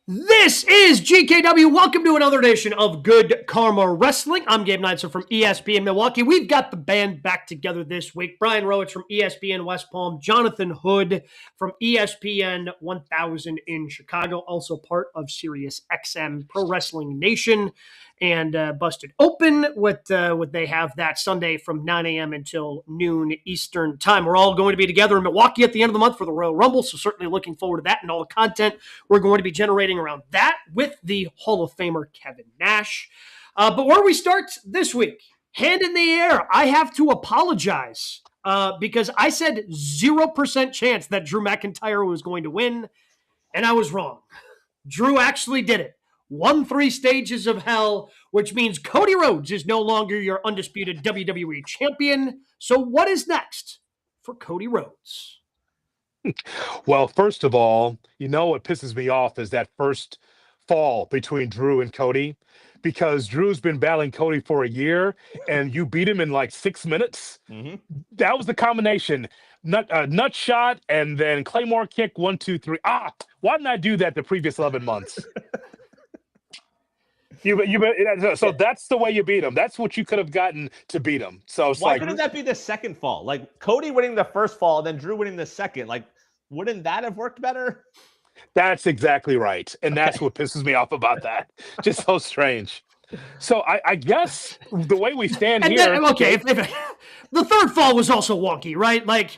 This is GKW. Welcome to another edition of Good Karma Wrestling. I'm Gabe Neitzel from ESPN Milwaukee. We've got the band back together this week. Brian Rowitz from ESPN West Palm. Jonathan Hood from ESPN 1000 in Chicago. Also part of Sirius XM Pro Wrestling Nation. And Busted Open, what they have that Sunday from 9 a.m. until noon Eastern time. We're all going to be together in Milwaukee at the end of the month for the Royal Rumble, so certainly looking forward to that and all the content we're going to be generating around that with the Hall of Famer Kevin Nash. But where we start this week, hand in the air, I have to apologize because I said 0% chance that Drew McIntyre was going to win, and I was wrong. Drew actually did it. Won 3 stages of hell, which means Cody Rhodes is no longer your undisputed WWE champion. So what is next for Cody Rhodes? Well, first of all, you know what pisses me off is that first fall between Drew and Cody, because Drew's been battling Cody for a year and you beat him in like 6 minutes. Mm-hmm. That was the combination. Nut shot and then Claymore kick, 1, 2, 3. Why didn't I do that the previous 11 months? So that's the way you beat him. That's what you could have gotten to beat him. So it's why couldn't that be the second fall? Like Cody winning the first fall, and then Drew winning the second. Like, wouldn't that have worked better? That's exactly right. And that's what pisses me off about that. Just so strange. So I guess the way we stand and here. Then, okay, if the third fall was also wonky, right? Like,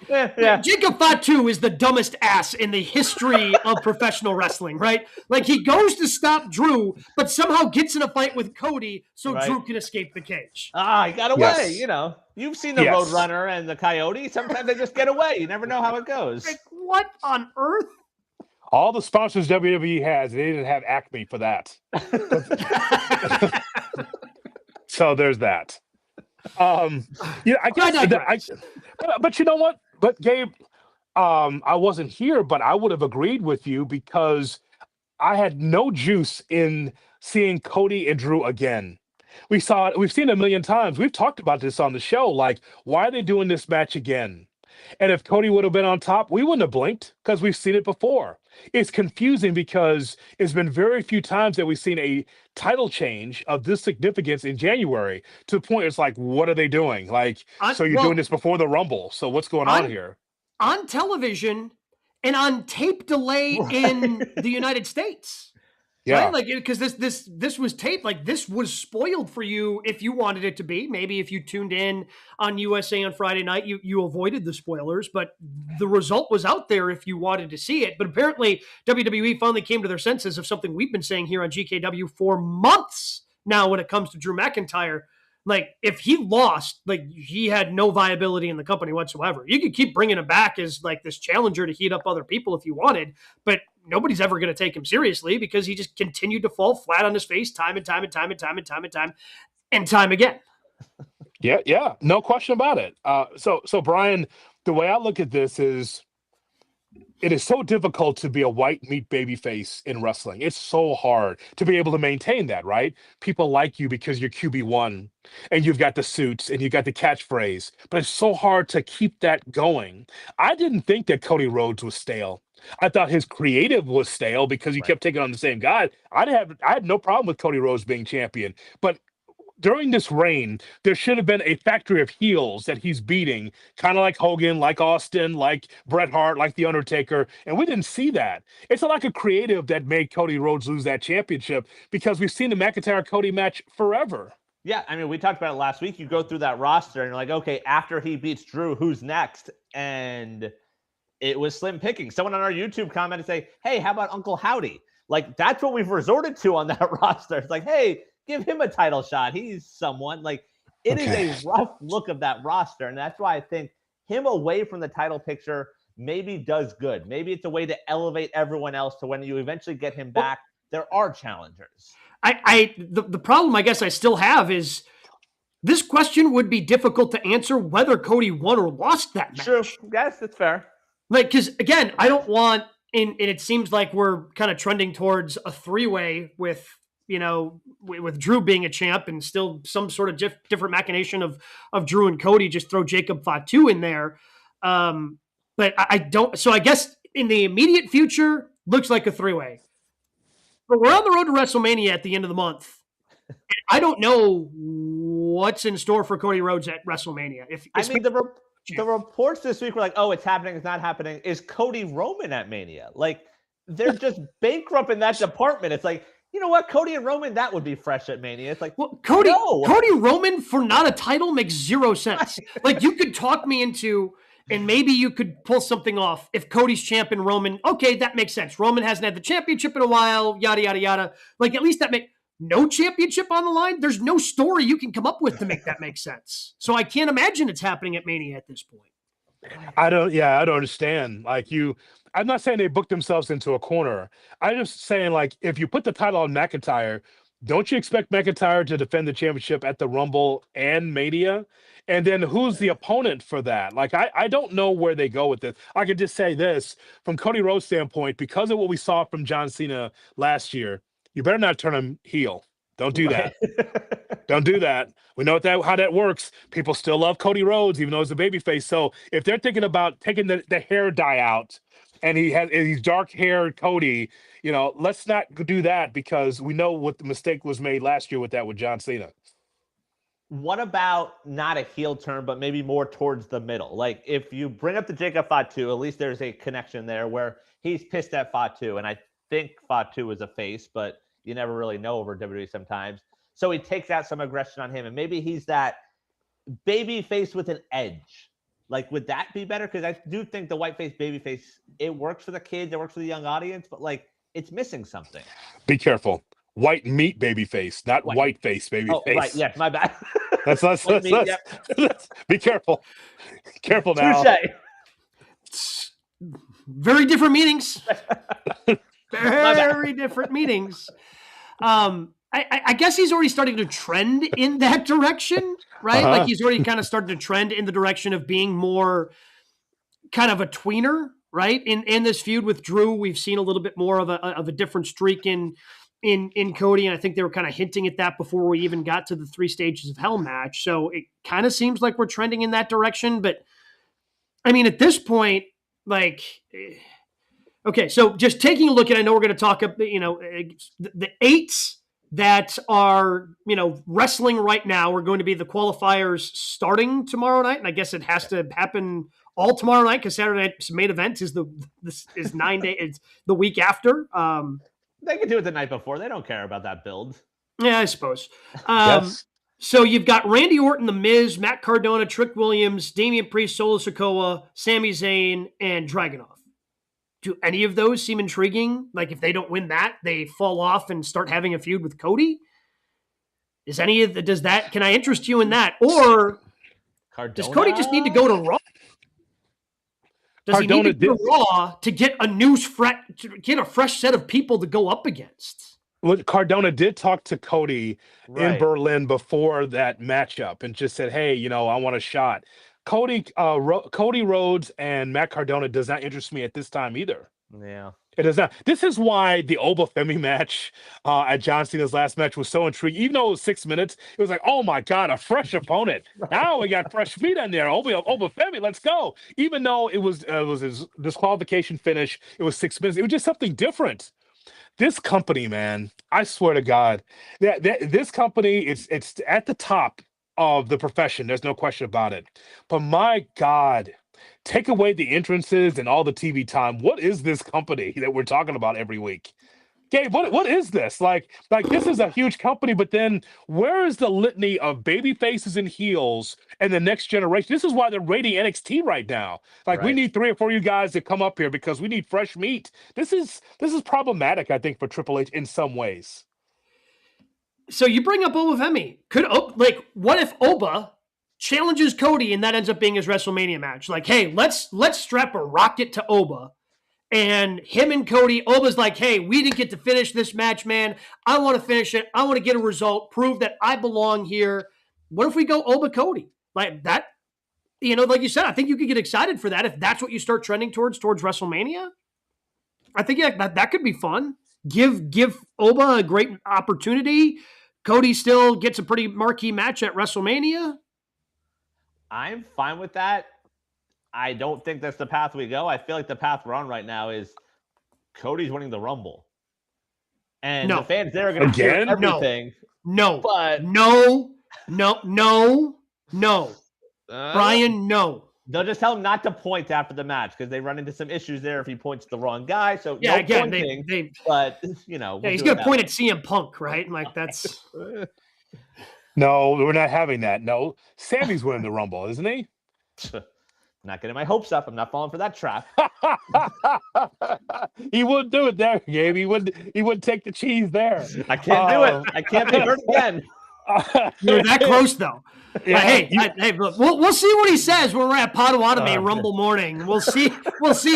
Jacob Fatu is the dumbest ass in the history of professional wrestling, right? Like, he goes to stop Drew, but somehow gets in a fight with Cody so Drew can escape the cage. He got away. Yes. You know, you've seen the Roadrunner and the Coyote. Sometimes they just get away. You never know how it goes. Like, what on earth? All the sponsors WWE has, they didn't have Acme for that. So there's that. I guess. But you know what? But Gabe, I wasn't here, but I would have agreed with you because I had no juice in seeing Cody and Drew again. We've seen it a million times. We've talked about this on the show. Like, why are they doing this match again? And if Cody would have been on top, we wouldn't have blinked because we've seen it before. It's confusing because it's been very few times that we've seen a title change of this significance in January to the point it's like, what are they doing? Like, so you're doing this before the Rumble. So what's going on here? On television and on tape delay in the United States. Yeah, right? Like, because this was taped. Like, this was spoiled for you if you wanted it to be. Maybe if you tuned in on USA on Friday night, you avoided the spoilers, but the result was out there if you wanted to see it. But apparently, WWE finally came to their senses of something we've been saying here on GKW for months now when it comes to Drew McIntyre. Like, if he lost, like, he had no viability in the company whatsoever. You could keep bringing him back as, like, this challenger to heat up other people if you wanted, but nobody's ever going to take him seriously because he just continued to fall flat on his face time and time again. Yeah, no question about it. So Brian, the way I look at this is, it is so difficult to be a white meat baby face in wrestling. It's so hard to be able to maintain that, right? People like you because you're QB1 and you've got the suits and you've got the catchphrase, but it's so hard to keep that going. I didn't think that Cody Rhodes was stale. I thought his creative was stale because you kept taking on the same guy. I had no problem with Cody Rhodes being champion, but during this reign, there should have been a factory of heels that he's beating, kind of like Hogan, like Austin, like Bret Hart, like The Undertaker, and we didn't see that. It's a lack of creative that made Cody Rhodes lose that championship because we've seen the McIntyre-Cody match forever. Yeah, I mean, we talked about it last week. You go through that roster and you're like, okay, after he beats Drew, who's next? And it was slim picking. Someone on our YouTube commented, say, hey, how about Uncle Howdy? Like, that's what we've resorted to on that roster. It's like, hey, give him a title shot. He's someone. Like, it is a rough look of that roster, and that's why I think him away from the title picture maybe does good. Maybe it's a way to elevate everyone else to when you eventually get him back, there are challengers. The problem I guess I still have is this question would be difficult to answer whether Cody won or lost that match. True. Yes, that's fair. Like, because, again, I don't want, and it seems like we're kind of trending towards a three-way with Drew being a champ and still some sort of different machination of Drew and Cody, just throw Jacob Fatu in there. But I don't, so I guess in the immediate future, looks like a three-way. But we're on the road to WrestleMania at the end of the month. I don't know what's in store for Cody Rhodes at WrestleMania. The reports this week were like, oh, it's happening, it's not happening. Is Cody Roman at Mania? Like, they're just bankrupt in that department. It's like, you know what? Cody and Roman, that would be fresh at Mania. It's like, well, Cody Roman for not a title makes zero sense. Like, you could talk me into, and maybe you could pull something off if Cody's champ and Roman. Okay, that makes sense. Roman hasn't had the championship in a while, yada, yada, yada. Like, at least that makes no championship on the line. There's no story you can come up with to make that make sense. So I can't imagine it's happening at Mania at this point. I don't understand. Like, I'm not saying they booked themselves into a corner. I'm just saying, like, if you put the title on McIntyre, don't you expect McIntyre to defend the championship at the Rumble and Mania? And then who's the opponent for that? Like, I don't know where they go with this. I can just say this from Cody Rhodes' standpoint, because of what we saw from John Cena last year, you better not turn him heel. Don't do that. Don't do that. We know how that works. People still love Cody Rhodes, even though he's a babyface. So if they're thinking about taking the hair dye out and he's dark-haired Cody, let's not do that, because we know what the mistake was made last year with John Cena. What about not a heel turn, but maybe more towards the middle? Like, if you bring up the Jacob Fatu, at least there's a connection there where he's pissed at Fatu, and I think Fatu is a face, but you never really know over WWE sometimes. So he takes out some aggression on him, and maybe he's that baby face with an edge. Like, would that be better? Because I do think the white face, baby face, it works for the kids, it works for the young audience, but like, it's missing something. Be careful. White meat baby face, not white face baby face. Right, yes, my bad. Let's be careful. Careful now. Touché. Very different meanings. Very different meanings. I guess he's already starting to trend in that direction, right? Like, he's already kind of started to trend in the direction of being more kind of a tweener, right? In this feud with Drew, we've seen a little bit more of a different streak in Cody, and I think they were kind of hinting at that before we even got to the 3 Stages of Hell match. So it kind of seems like we're trending in that direction. But I mean, at this point, like, okay, so just taking a look at, I know we're going to talk about, the 8s that are, wrestling right now are going to be the qualifiers starting tomorrow night. And I guess it has to happen all tomorrow night, because Saturday night's main event is 9 days. It's the week after. They can do it the night before. They don't care about that build. Yeah, I suppose. Yes. So you've got Randy Orton, The Miz, Matt Cardona, Trick Williams, Damian Priest, Solo Sikoa, Sami Zayn, and Dragunov. Do any of those seem intriguing? Like, if they don't win that, they fall off and start having a feud with Cody? Can I interest you in that? Or does Cody just need to go to Raw? Does he need to go to Raw to get a fresh set of people to go up against? Well, Cardona did talk to Cody in Berlin before that matchup and just said, hey, I want a shot. Cody Rhodes and Matt Cardona does not interest me at this time either. Yeah. It is not. This is why the Oba Femi match at John Cena's last match was so intriguing. Even though it was 6 minutes, it was like, oh my God, a fresh opponent. Now we got fresh meat in there. Oba Femi, let's go. Even though it was his disqualification finish, it was 6 minutes. It was just something different. This company, man, I swear to God, this company, it's at the top of the profession. There's no question about it. But my God, take away the entrances and all the TV time. What is this company that we're talking about every week? Gabe, what is this? Like this is a huge company, but then where is the litany of baby faces and heels and the next generation? This is why they're rating NXT right now. We need 3 or 4 of you guys to come up here because we need fresh meat. This is problematic, I think, for Triple H in some ways. So you bring up Oba Femi. What if Oba challenges Cody and that ends up being his WrestleMania match? Like, hey, let's strap a rocket to Oba. And him and Cody, Oba's like, hey, we didn't get to finish this match, man. I want to finish it. I want to get a result, prove that I belong here. What if we go Oba Cody? Like that, like you said, I think you could get excited for that if that's what you start trending towards WrestleMania. I think that could be fun. Give Oba a great opportunity. Cody still gets a pretty marquee match at WrestleMania. I'm fine with that. I don't think that's the path we go. I feel like the path we're on right now is Cody's winning the Rumble. And No. the fans there are going to cheer Again? everything. No. But No. Brian, no. they'll just tell him not to point after the match because they run into some issues there if he points to the wrong guy. So Yeah, no again, pointing, but you know, yeah, we'll he's do it going to that point way. at CM Punk, right? Like that's No, we're not having that. No, Sammy's winning the Rumble, isn't he? Not getting my hopes up. I'm not falling for that trap. He wouldn't do it there, Gabe. He wouldn't take the cheese there. I can't do it. I can't be hurt again. you're that close though. Yeah, Hey, look, we'll see what he says when we're at Potawatomi Rumble morning. We'll see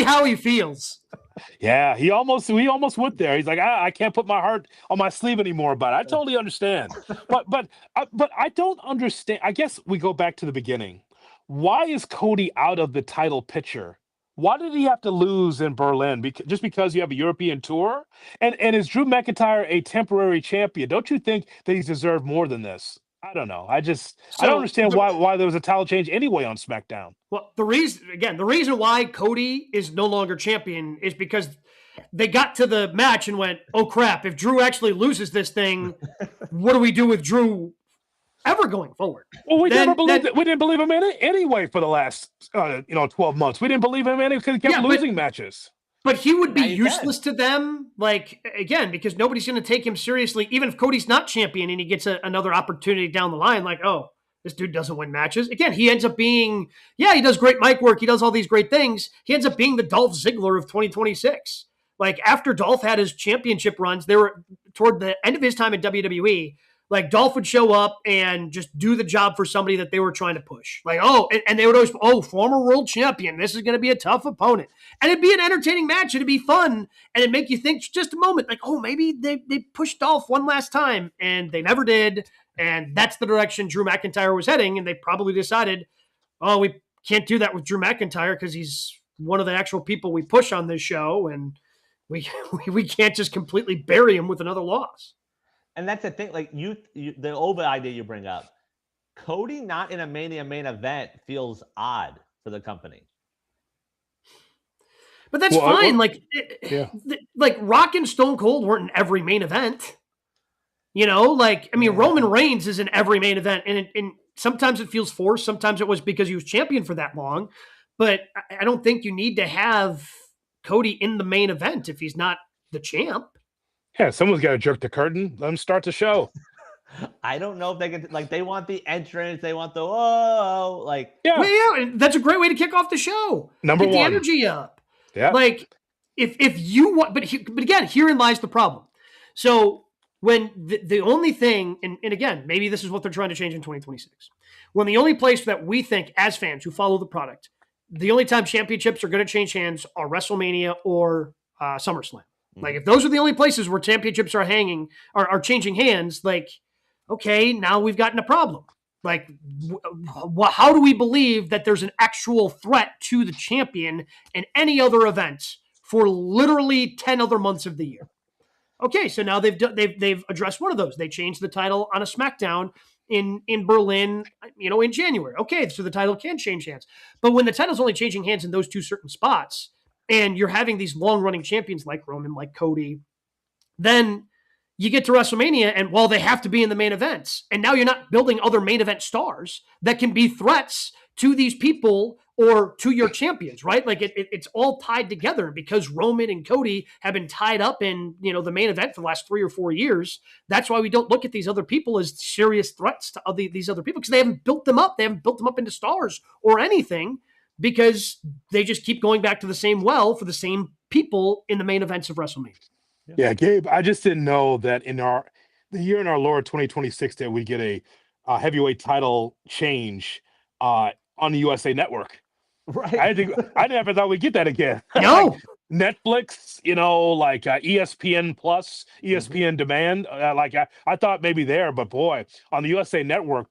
how he feels. yeah, we almost went there. He's like, I can't put my heart on my sleeve anymore. But I totally understand. But I don't understand. I guess we go back to the beginning. Why is Cody out of the title picture? Why did he have to lose in Berlin? Just because you have a European tour? And is Drew McIntyre a temporary champion? Don't you think that he's deserved more than this? I don't know. I don't understand why there was a title change anyway on SmackDown. Well, the reason why Cody is no longer champion is because they got to the match and went, oh crap, if Drew actually loses this thing, what do we do with Drew ever going forward? Well, we didn't believe him in it anyway for the last 12 months. We didn't believe him in it because he kept losing matches. But he would be useless to them, like, again, because nobody's going to take him seriously, even if Cody's not champion and he gets another opportunity down the line, like, oh, this dude doesn't win matches. Again, he ends up being, he does great mic work. He does all these great things. He ends up being the Dolph Ziggler of 2026. Like, after Dolph had his championship runs, they were toward the end of his time in WWE, like, Dolph would show up and just do the job for somebody that they were trying to push. Like, and they would always, former world champion. This is going to be a tough opponent. And it'd be an entertaining match. It'd be fun. And it'd make you think just a moment, like, maybe they pushed Dolph one last time. And they never did. And that's the direction Drew McIntyre was heading. And they probably decided, we can't do that with Drew McIntyre because he's one of the actual people we push on this show. And we can't just completely bury him with another loss. And that's the thing, like the old idea you bring up, Cody not in a Mania main event feels odd for the company. But that's fine. Like Rock and Stone Cold weren't in every main event. Roman Reigns is in every main event, and sometimes it feels forced. Sometimes it was because he was champion for that long. But I don't think you need to have Cody in the main event if he's not the champ. Yeah, someone's got to jerk the curtain. Let them start the show. I don't know if they can, they want the entrance. They want the, and that's a great way to kick off the show. Get the energy up. Yeah. Like, if you want, but again, herein lies the problem. So when the only thing, and again, maybe this is what they're trying to change in 2026, when the only place that we think as fans who follow the product, the only time championships are going to change hands are WrestleMania or SummerSlam. Like, if those are the only places where championships are changing hands, like, okay, now we've gotten a problem. Like, how do we believe that there's an actual threat to the champion in any other event for literally 10 other months of the year? Okay, so now they've addressed one of those. They changed the title on a SmackDown in Berlin, in January. Okay, so the title can change hands. But when the title's only changing hands in those two certain spots, and you're having these long-running champions like Roman, like Cody, then you get to WrestleMania, and they have to be in the main events. And now you're not building other main event stars that can be threats to these people or to your champions, right? Like, it's all tied together because Roman and Cody have been tied up in, the main event for the last 3 or 4 years. That's why we don't look at these other people as serious threats to these other people, because they haven't built them up. They haven't built them up into stars or anything, because they just keep going back to the same well for the same people in the main events of WrestleMania. Yeah, Gabe, I just didn't know that the year in our Lord 2026 that we get a heavyweight title change on the USA Network. Right. I never thought we'd get that again. No. Netflix, ESPN Plus, ESPN Demand. I thought maybe there, but boy, on the USA Network,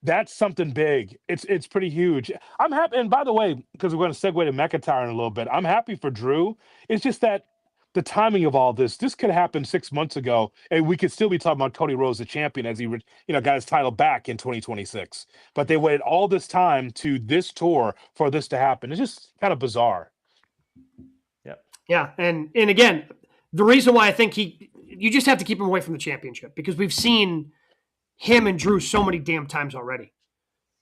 that's something big. It's pretty huge. I'm happy. And by the way, because we're going to segue to McIntyre in a little bit, I'm happy for Drew. It's just that the timing of all this could happen 6 months ago, and we could still be talking about Cody Rhodes, the champion, as he got his title back in 2026. But they waited all this time to this tour for this to happen. It's just kind of bizarre. Yeah, and again, the reason why I think you just have to keep him away from the championship because we've seen him and Drew so many damn times already.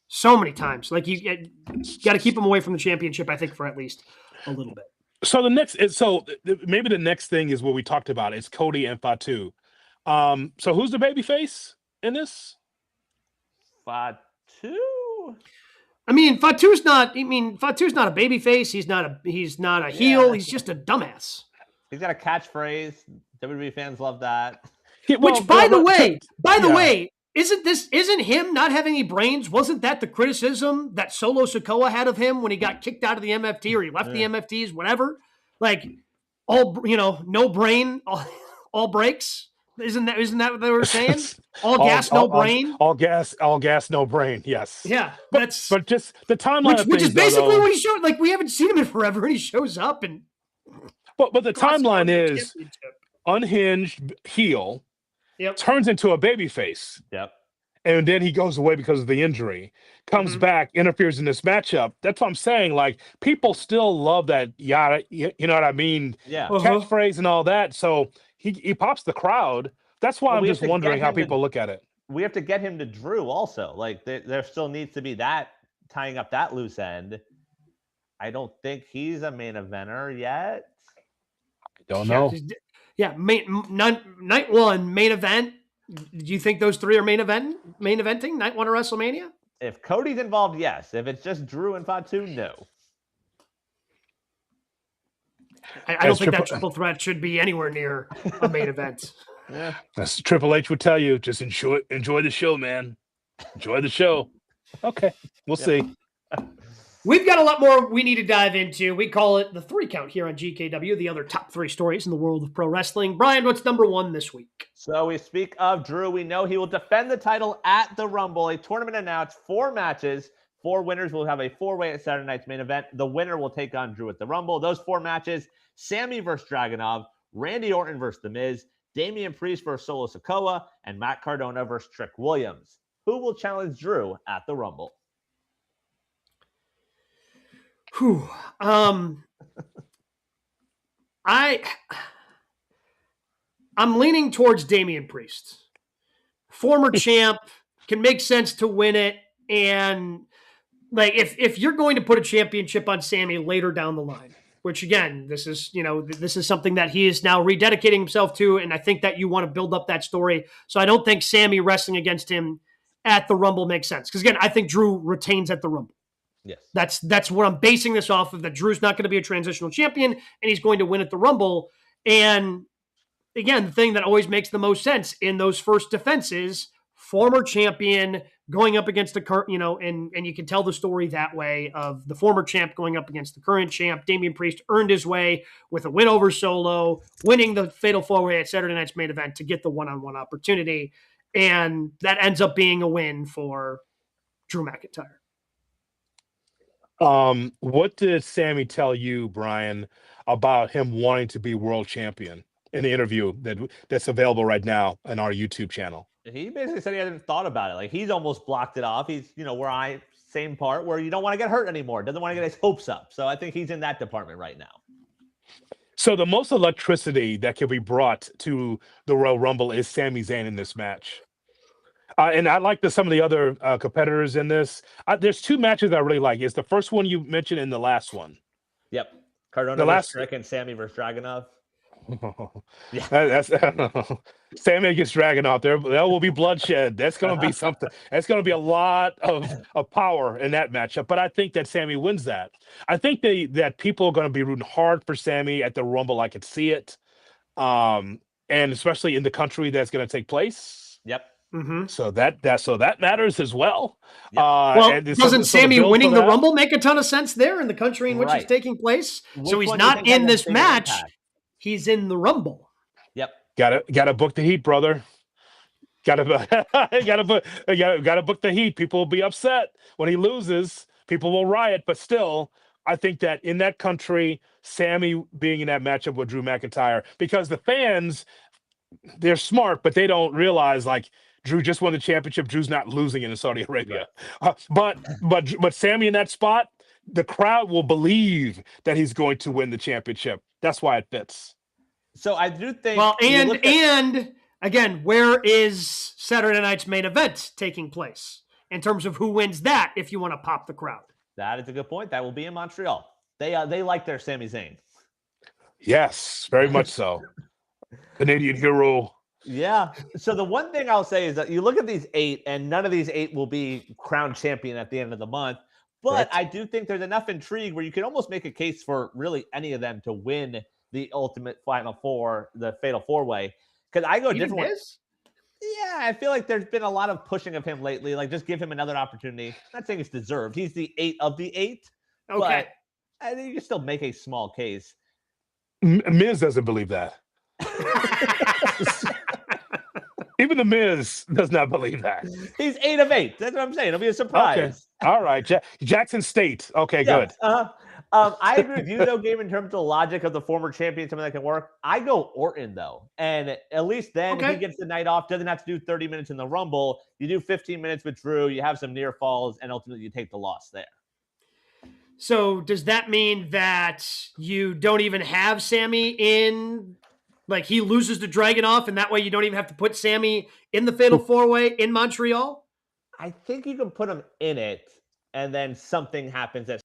So many times. Like you got to keep him away from the championship, I think, for at least a little bit. So maybe the next thing is what we talked about. It's Cody and Fatu. So who's the baby face in this? Fatu? I mean, Fatu's not a baby face. He's not a heel. He's just a dumbass. He's got a catchphrase. WWE fans love that. Yeah, well, which, by the way, isn't him not having any brains? Wasn't that the criticism that Solo Sikoa had of him when he got kicked out of the MFT or he left the MFTs, whatever? Like, no brain, all breaks. Isn't that what they were saying? All gas, no brain. All gas, no brain. Yes. Yeah, but just the timeline, which is basically what he showed. Like, we haven't seen him in forever, and he shows up and. But the timeline is unhinged heel. Yep. Turns into a baby face. Yep. And then he goes away because of the injury. Comes back, interferes in this matchup. That's what I'm saying. Like, people still love that yada, you know what I mean? Yeah. Catchphrase and all that. So he pops the crowd. That's why I'm just wondering how people look at it. We have to get him to Drew also. Like, there still needs to be that tying up that loose end. I don't think he's a main eventer yet. I don't know. Yeah, night one main event. Do you think those three are main eventing night one of WrestleMania? If Cody's involved, yes. If it's just Drew and Fatu, no. I don't think that triple threat should be anywhere near a main event. Yeah, that's Triple H would tell you. Just enjoy the show, man. Enjoy the show. Okay, we'll see. We've got a lot more we need to dive into. We call it the 3 count here on GKW, the other top 3 stories in the world of pro wrestling. Brian, what's number 1 this week? So we speak of Drew. We know he will defend the title at the Rumble. A tournament announced, 4 matches. 4 winners will have a 4-way at Saturday night's main event. The winner will take on Drew at the Rumble. Those 4 matches, Sammy versus Dragunov, Randy Orton versus The Miz, Damian Priest versus Solo Sikoa, and Matt Cardona versus Trick Williams. Who will challenge Drew at the Rumble? Whew. I'm leaning towards Damian Priest. Former champ, can make sense to win it. And like, if you're going to put a championship on Sammy later down the line, which again, this is something that he is now rededicating himself to. And I think that you want to build up that story. So I don't think Sammy wrestling against him at the Rumble makes sense. Because again, I think Drew retains at the Rumble. Yes. That's what I'm basing this off of, that Drew's not going to be a transitional champion and he's going to win at the Rumble. And again, the thing that always makes the most sense in those first defenses, former champion going up against the current, and you can tell the story that way of the former champ going up against the current champ. Damian Priest earned his way with a win over Solo, winning the Fatal 4-Way at Saturday night's main event to get the one-on-one opportunity. And that ends up being a win for Drew McIntyre. What did Sammy tell you, Brian, about him wanting to be world champion in the interview that's available right now on our YouTube channel? He basically said he hadn't thought about it. Like, he's almost blocked it off. He's, same part where you don't want to get hurt anymore. Doesn't want to get his hopes up. So I think he's in that department right now. So the most electricity that can be brought to the Royal Rumble is Sami Zayn in this match. And I like some of the other competitors in this. There's 2 matches I really like. It's the first one you mentioned and the last one. Yep. Cardona versus Trick and Sammy versus Dragunov. Yeah. That's Sammy against Dragunov. There will be bloodshed. That's going to be something. That's going to be a lot of power in that matchup. But I think that Sammy wins that. I think that people are going to be rooting hard for Sammy at the Rumble. I could see it. And especially in the country that's going to take place. Yep. Mm-hmm. So that matters as well. Yep. Doesn't Sammy winning the Rumble make a ton of sense there in the country in which it's taking place? So he's not in this match. He's in the Rumble. Yep. Gotta book the heat, brother. Gotta book the heat. People will be upset when he loses. People will riot, but still, I think that in that country, Sammy being in that matchup with Drew McIntyre, because the fans, they're smart, but they don't realize, like, Drew just won the championship. Drew's not losing in Saudi Arabia. But Sammy in that spot, the crowd will believe that he's going to win the championship. That's why it fits. So I do think. Well, and again, where is Saturday night's main event taking place in terms of who wins that? If you want to pop the crowd, that is a good point. That will be in Montreal. They like their Sami Zayn. Yes, very much so. Canadian hero. Yeah. So the one thing I'll say is that you look at these 8, and none of these 8 will be crowned champion at the end of the month. But Right. I do think there's enough intrigue where you can almost make a case for really any of them to win the ultimate Final Four, the Fatal 4-Way. Because I go different ways. Yeah, I feel like there's been a lot of pushing of him lately. Like, just give him another opportunity. I'm not saying it's deserved. He's the 8 of the 8. okay. But I think you can still make a small case. Miz doesn't believe that. Even the Miz does not believe that. He's 8 of 8. That's what I'm saying. It'll be a surprise. Okay. All right. Jackson State. Okay, Yes. good. I agree with you, though, Gabe, in terms of the logic of the former champion, something that can work. I go Orton, though. And at least then he gets the night off, doesn't have to do 30 minutes in the Rumble. You do 15 minutes with Drew, you have some near falls, and ultimately you take the loss there. So does that mean that you don't even have Sammy in, like he loses the Dragon off, and that way you don't even have to put Sammy in the Fatal 4-Way in Montreal? I think you can put him in it, and then something happens that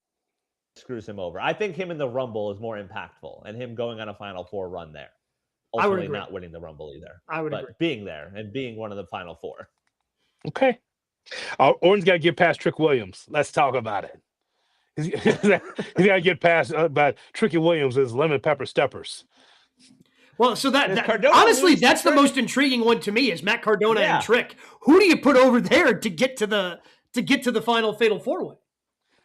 screws him over. I think him in the Rumble is more impactful, and him going on a Final 4 run there. Ultimately not winning the Rumble either. I would but agree. Being there and being one of the Final 4. Okay. Orton's got to get past Trick Williams. Let's talk about it. He's got to get past Tricky Williams' lemon pepper steppers. Well, so that honestly, that's the most intriguing one to me is Matt Cardona and Trick. Who do you put over there to get to the final Fatal 4-Way?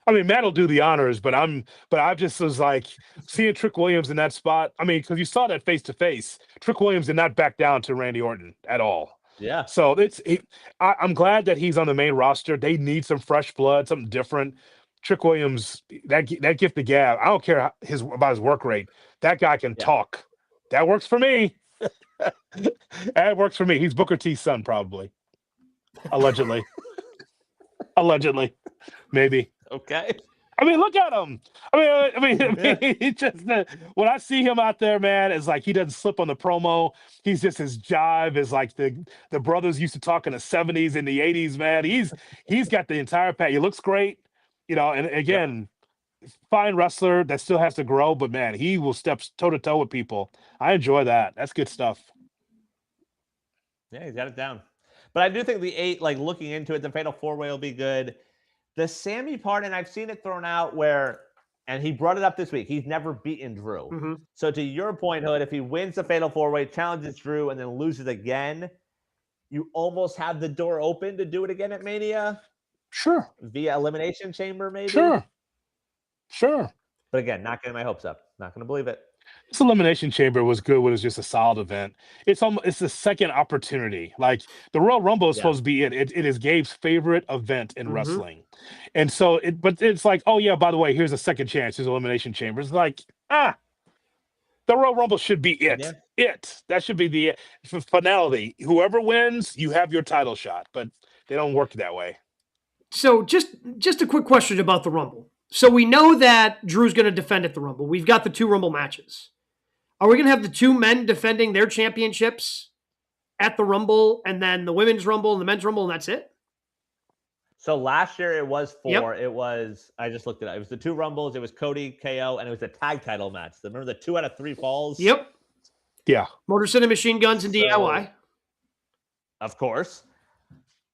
I mean, Matt will do the honors, but I just was like seeing Trick Williams in that spot. I mean, because you saw that face to face, Trick Williams did not back down to Randy Orton at all. Yeah. So I'm glad that he's on the main roster. They need some fresh blood, something different. Trick Williams, that gift of gab. I don't care about his work rate. That guy can talk. That works for me. That works for me. He's Booker T's son, probably. Allegedly. Allegedly. Maybe. Okay. I mean, look at him. I mean, he just when I see him out there, man, it's like he doesn't slip on the promo. He's just his jive is like the brothers used to talk in the 70s and the 80s, man. He's got the entire pack. He looks great. You know, and again, fine wrestler that still has to grow, but man, he will step toe to toe with people. I enjoy that. That's good stuff. Yeah, he's got it down. But I do think the 8, like looking into it, the Fatal 4-Way will be good. The Sammy part, and I've seen it thrown out where, and he brought it up this week, he's never beaten Drew. Mm-hmm. So to your point, Hood, if he wins the Fatal 4-Way, challenges Drew, and then loses again, you almost have the door open to do it again at Mania. Sure. Via Elimination Chamber, maybe? Sure. But again, not getting my hopes up. Not going to believe it. This Elimination Chamber was good when it was just a solid event. It's the second opportunity. Like the Royal Rumble is supposed to be it. It is Gabe's favorite event in wrestling. And so but it's like, oh yeah, by the way, here's a second chance. There's Elimination Chamber. It's like, the Royal Rumble should be it. Yeah. That should be the finality. Whoever wins, you have your title shot. But they don't work that way. So just a quick question about the Rumble. So we know that Drew's going to defend at the Rumble. We've got the 2 Rumble matches. Are we going to have the 2 men defending their championships at the Rumble, and then the women's Rumble and the men's Rumble, and that's it? So last year it was 4. It was, I just looked it up. It was the 2 Rumbles. It was Cody, KO, and it was a tag title match. Remember the 2 out of 3 falls? Yep. Yeah. Motor City Machine Guns and DIY. Of course.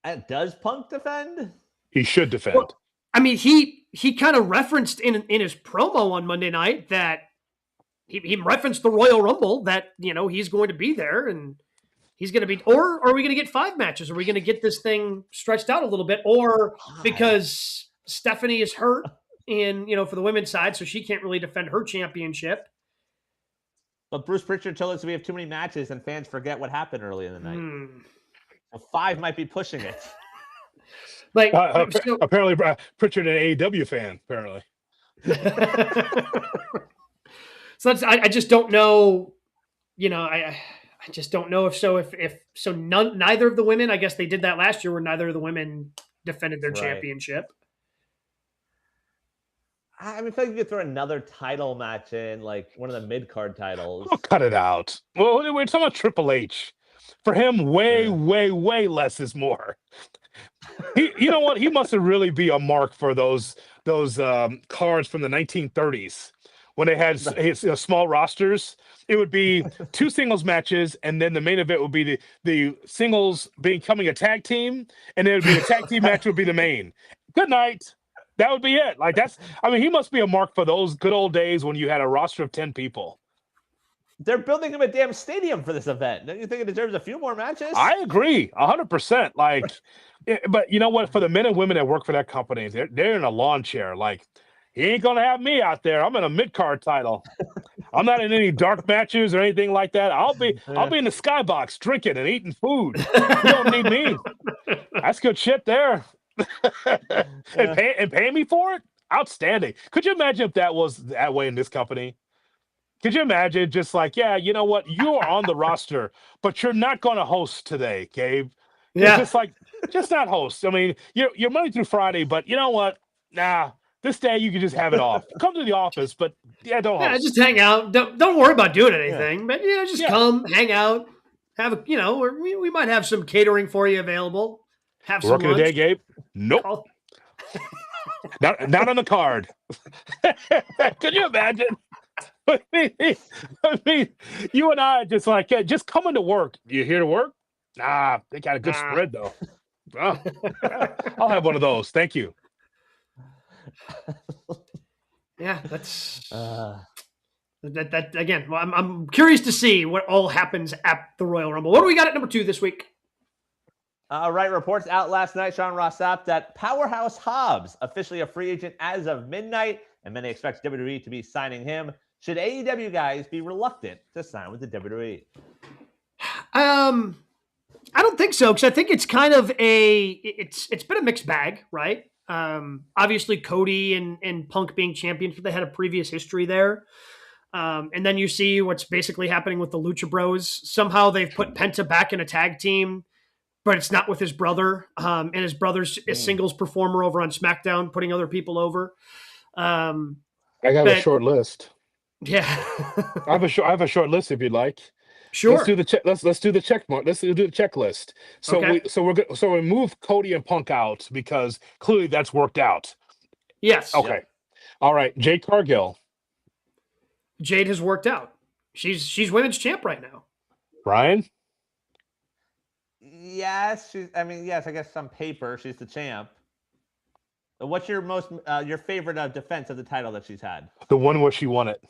And does Punk defend? He should defend. Well, I mean, he kind of referenced in his promo on Monday night that he referenced the Royal Rumble, that, you know, he's going to be there and he's going to be, or are we going to get 5 matches? Are we going to get this thing stretched out a little bit? Or because Stephanie is hurt for the women's side, so she can't really defend her championship. But Bruce Pritchard told us we have too many matches and fans forget what happened early in the night. So 5 might be pushing it. Like apparently, Pritchard an AEW fan. Apparently, so I just don't know. You know, I just don't know if neither of the women. I guess they did that last year, where neither of the women defended their championship. I mean, I feel like you could throw another title match in, like one of the mid-card titles. Oh, cut it out. Well, we're talking about Triple H. For him, way less is more. You know what? He must really be a mark for those cards from the 1930s when they had small rosters. It would be 2 singles matches, and then the main event would be the singles becoming a tag team, and then it would be the tag team match would be the main. Good night. That would be it. Like he must be a mark for those good old days when you had a roster of 10 people. They're building him a damn stadium for this event. Don't you think it deserves a few more matches? I agree, 100%. Like, but you know what? For the men and women that work for that company, they're in a lawn chair. Like, he ain't gonna have me out there. I'm in a mid-card title. I'm not in any dark matches or anything like that. I'll be in the skybox drinking and eating food. You don't need me. That's good shit there. and pay me for it? Outstanding. Could you imagine if that was that way in this company? Could you imagine just like, yeah, you know what? You are on the roster, but you're not going to host today, Gabe. Yeah. Just not host. I mean, you're Monday through Friday, but you know what? Nah, this day you can just have it off. Come to the office, but don't host. Just hang out. Don't worry about doing anything, but just come, hang out, have we might have some catering for you available. Have some working lunch. today, Gabe? Nope. Not on the card. Could you imagine? I mean, you and I just like just coming to work. You here to work? Nah, they got a good spread though. Oh, I'll have one of those. Thank you. Yeah, that's that again. Well, I'm curious to see what all happens at the Royal Rumble. What do we got at number 2 this week? Right, reports out last night, Sean Ross Sapp, that Powerhouse Hobbs officially a free agent as of midnight, and many expect WWE to be signing him. Should AEW guys be reluctant to sign with the WWE? I don't think so, because I think it's kind of it's been a mixed bag, right? Obviously Cody and Punk being champions, but they had a previous history there. And then you see what's basically happening with the Lucha Bros. Somehow they've put Penta back in a tag team, but it's not with his brother. And his brother's a singles performer over on SmackDown, putting other people over. I got a short list. Yeah. I have a short list if you'd like. Sure. Let's do the check. Let's do the check mark. Let's do the checklist. So we move Cody and Punk out because clearly that's worked out. Yes. Okay. Yep. All right. Jade Cargill. Jade has worked out. She's women's champ right now. Brian. Yes. I guess on paper she's the champ. What's your your favorite defense of the title that she's had? The one where she won it.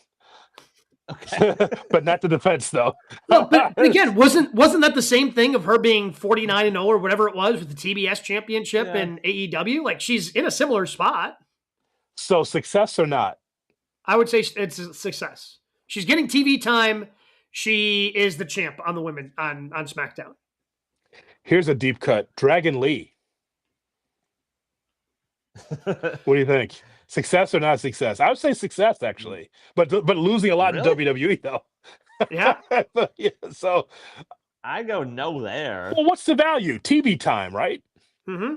Okay. But not the defense though. Well, but again, wasn't that the same thing of her being 49-0 or whatever it was with the TBS championship in AEW? Like, she's in a similar spot. So success or not? I would say it's a success. She's getting TV time. She is the champ on the women on SmackDown. Here's a deep cut. Dragon Lee. What do you think? Success or not success? I would say success, actually, but losing a lot in WWE though. Yeah. So I go no there. Well, what's the value? TV time, right? Mm-hmm.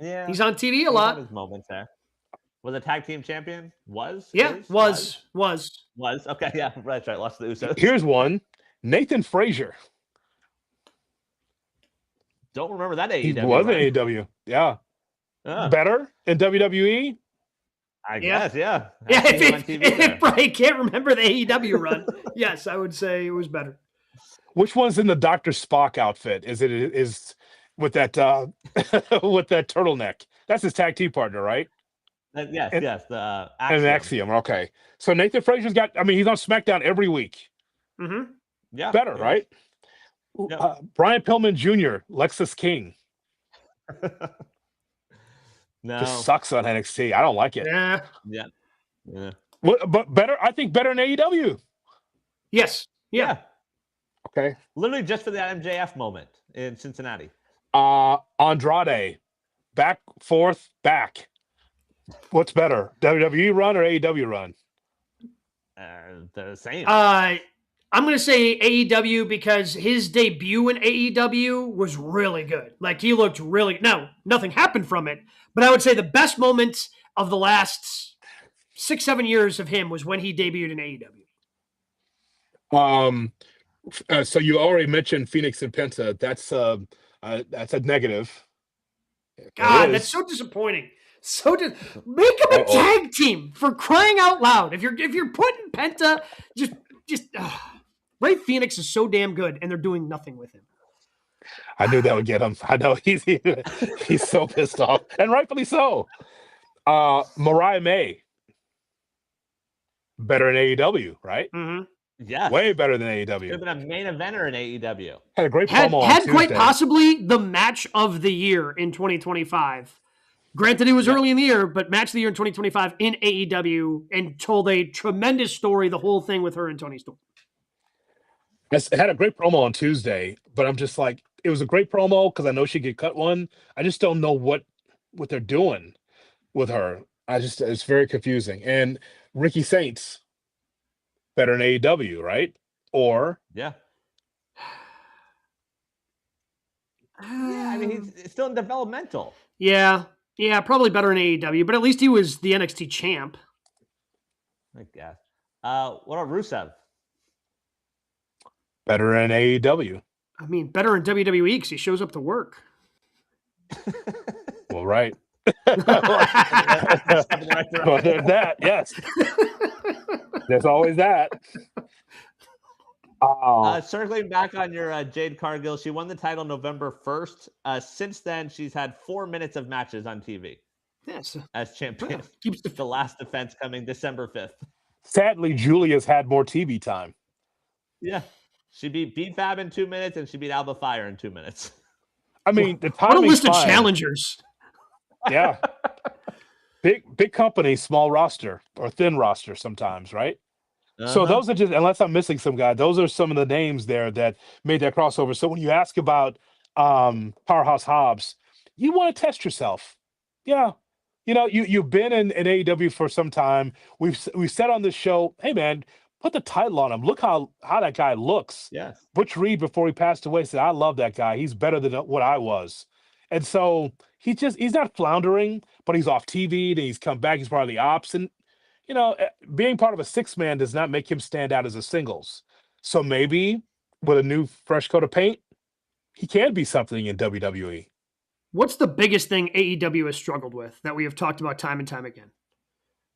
Yeah, he's on TV a lot. His moments there. Was a tag team champion? Was okay. Yeah, that's right. Lost the Usos. Here's one. Nathan Frazier. Don't remember that AEW. He was in AEW. Yeah. Better in WWE? I guess, yeah. Yeah, if Brian can't remember the AEW run, yes, I would say it was better. Which one's in the Dr. Spock outfit? Is with that with that turtleneck? That's his tag team partner, right? Yes. The Axiom. And Axiom. Okay. So Nathan Frazier's got. I mean, he's on SmackDown every week. Mm-hmm. Yeah. Better, right? Yep. Brian Pillman Jr., Lexus King. No. Just sucks on NXT. I don't like it. Yeah. But better, I think better than AEW. Yes. Yeah. Okay. Literally just for that MJF moment in Cincinnati. Andrade. Back, forth, back. What's better? WWE run or AEW run? The same. I'm going to say AEW because his debut in AEW was really good. Like, he looked really... No, nothing happened from it. But I would say the best moments of the last 6-7 years of him was when he debuted in AEW. So you already mentioned Phoenix and Penta. That's a negative. God, that's so disappointing. Make them a tag team, for crying out loud. If you're putting Penta, just Ray Phoenix is so damn good, and they're doing nothing with him. I knew that would get him. I know he's so pissed off, and rightfully so. Mariah May, better in AEW, right? Mm-hmm. Yeah, way better than AEW. Could have been a main eventer in AEW. Had a great promo. Had quite possibly the match of the year in 2025. Granted, it was early in the year, but match of the year in 2025 in AEW, and told a tremendous story. The whole thing with her and Tony Storm. I had a great promo on Tuesday, but I'm just like, it was a great promo because I know she could cut one. I just don't know what they're doing with her. It's very confusing. And Ricky Saints, better in AEW, right? Or yeah, I mean, he's still in developmental. Yeah, probably better in AEW, but at least he was the NXT champ. I guess. What about Rusev? Better in AEW. I mean, better in WWE because he shows up to work. Well, right. Well, there's that, yes. There's always that. Circling back on your Jade Cargill, she won the title November 1st. Since then, she's had 4 minutes of matches on TV. Yes. As champion. Keeps the last defense coming December 5th. Sadly, Julia's had more TV time. Yeah. She beat Fab in 2 minutes, and she beat Alba Fire in 2 minutes. I mean, the what a list fine. Of challengers. Yeah. Big company, small roster, or thin roster sometimes, right? So those are just, unless I'm missing some guy, those are some of the names there that made that crossover. So when you ask about Powerhouse Hobbs, you want to test yourself. Yeah. You know, you've been in AEW for some time. We've said on this show, hey man, put the title on him. Look how that guy looks. Yes. Butch Reed, before he passed away, said, I love that guy. He's better than what I was. And so he's not floundering, but he's off TV and he's come back. He's part of the ops. And, you know, being part of a 6-man does not make him stand out as a singles. So maybe with a new fresh coat of paint, he can be something in WWE. What's the biggest thing AEW has struggled with that we have talked about time and time again?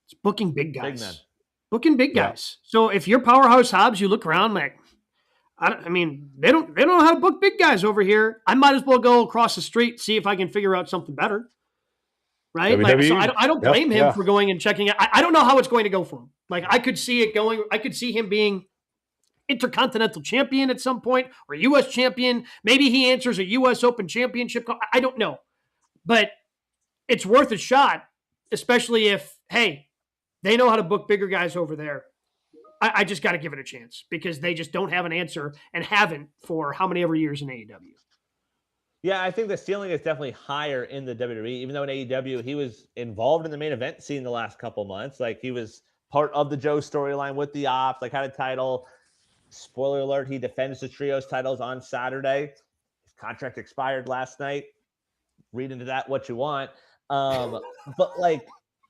It's booking big guys. Booking big guys. So if you're Powerhouse Hobbs, you look around like, I mean, they don't know how to book big guys over here. I might as well go across the street, see if I can figure out something better. Right? Like, so I don't blame him for going and checking it. I don't know how it's going to go for him. Like, I could see him being Intercontinental champion at some point, or U.S. champion. Maybe he answers a U.S. Open championship. I don't know. But it's worth a shot, especially if, hey, they know how to book bigger guys over there. I just got to give it a chance because they just don't have an answer and haven't for how many ever years in AEW. Yeah, I think the ceiling is definitely higher in the WWE, even though in AEW he was involved in the main event scene the last couple months. Like, he was part of the Joe storyline with the Ops, like had a title. Spoiler alert, he defends the trios titles on Saturday. His contract expired last night. Read into that what you want. But like,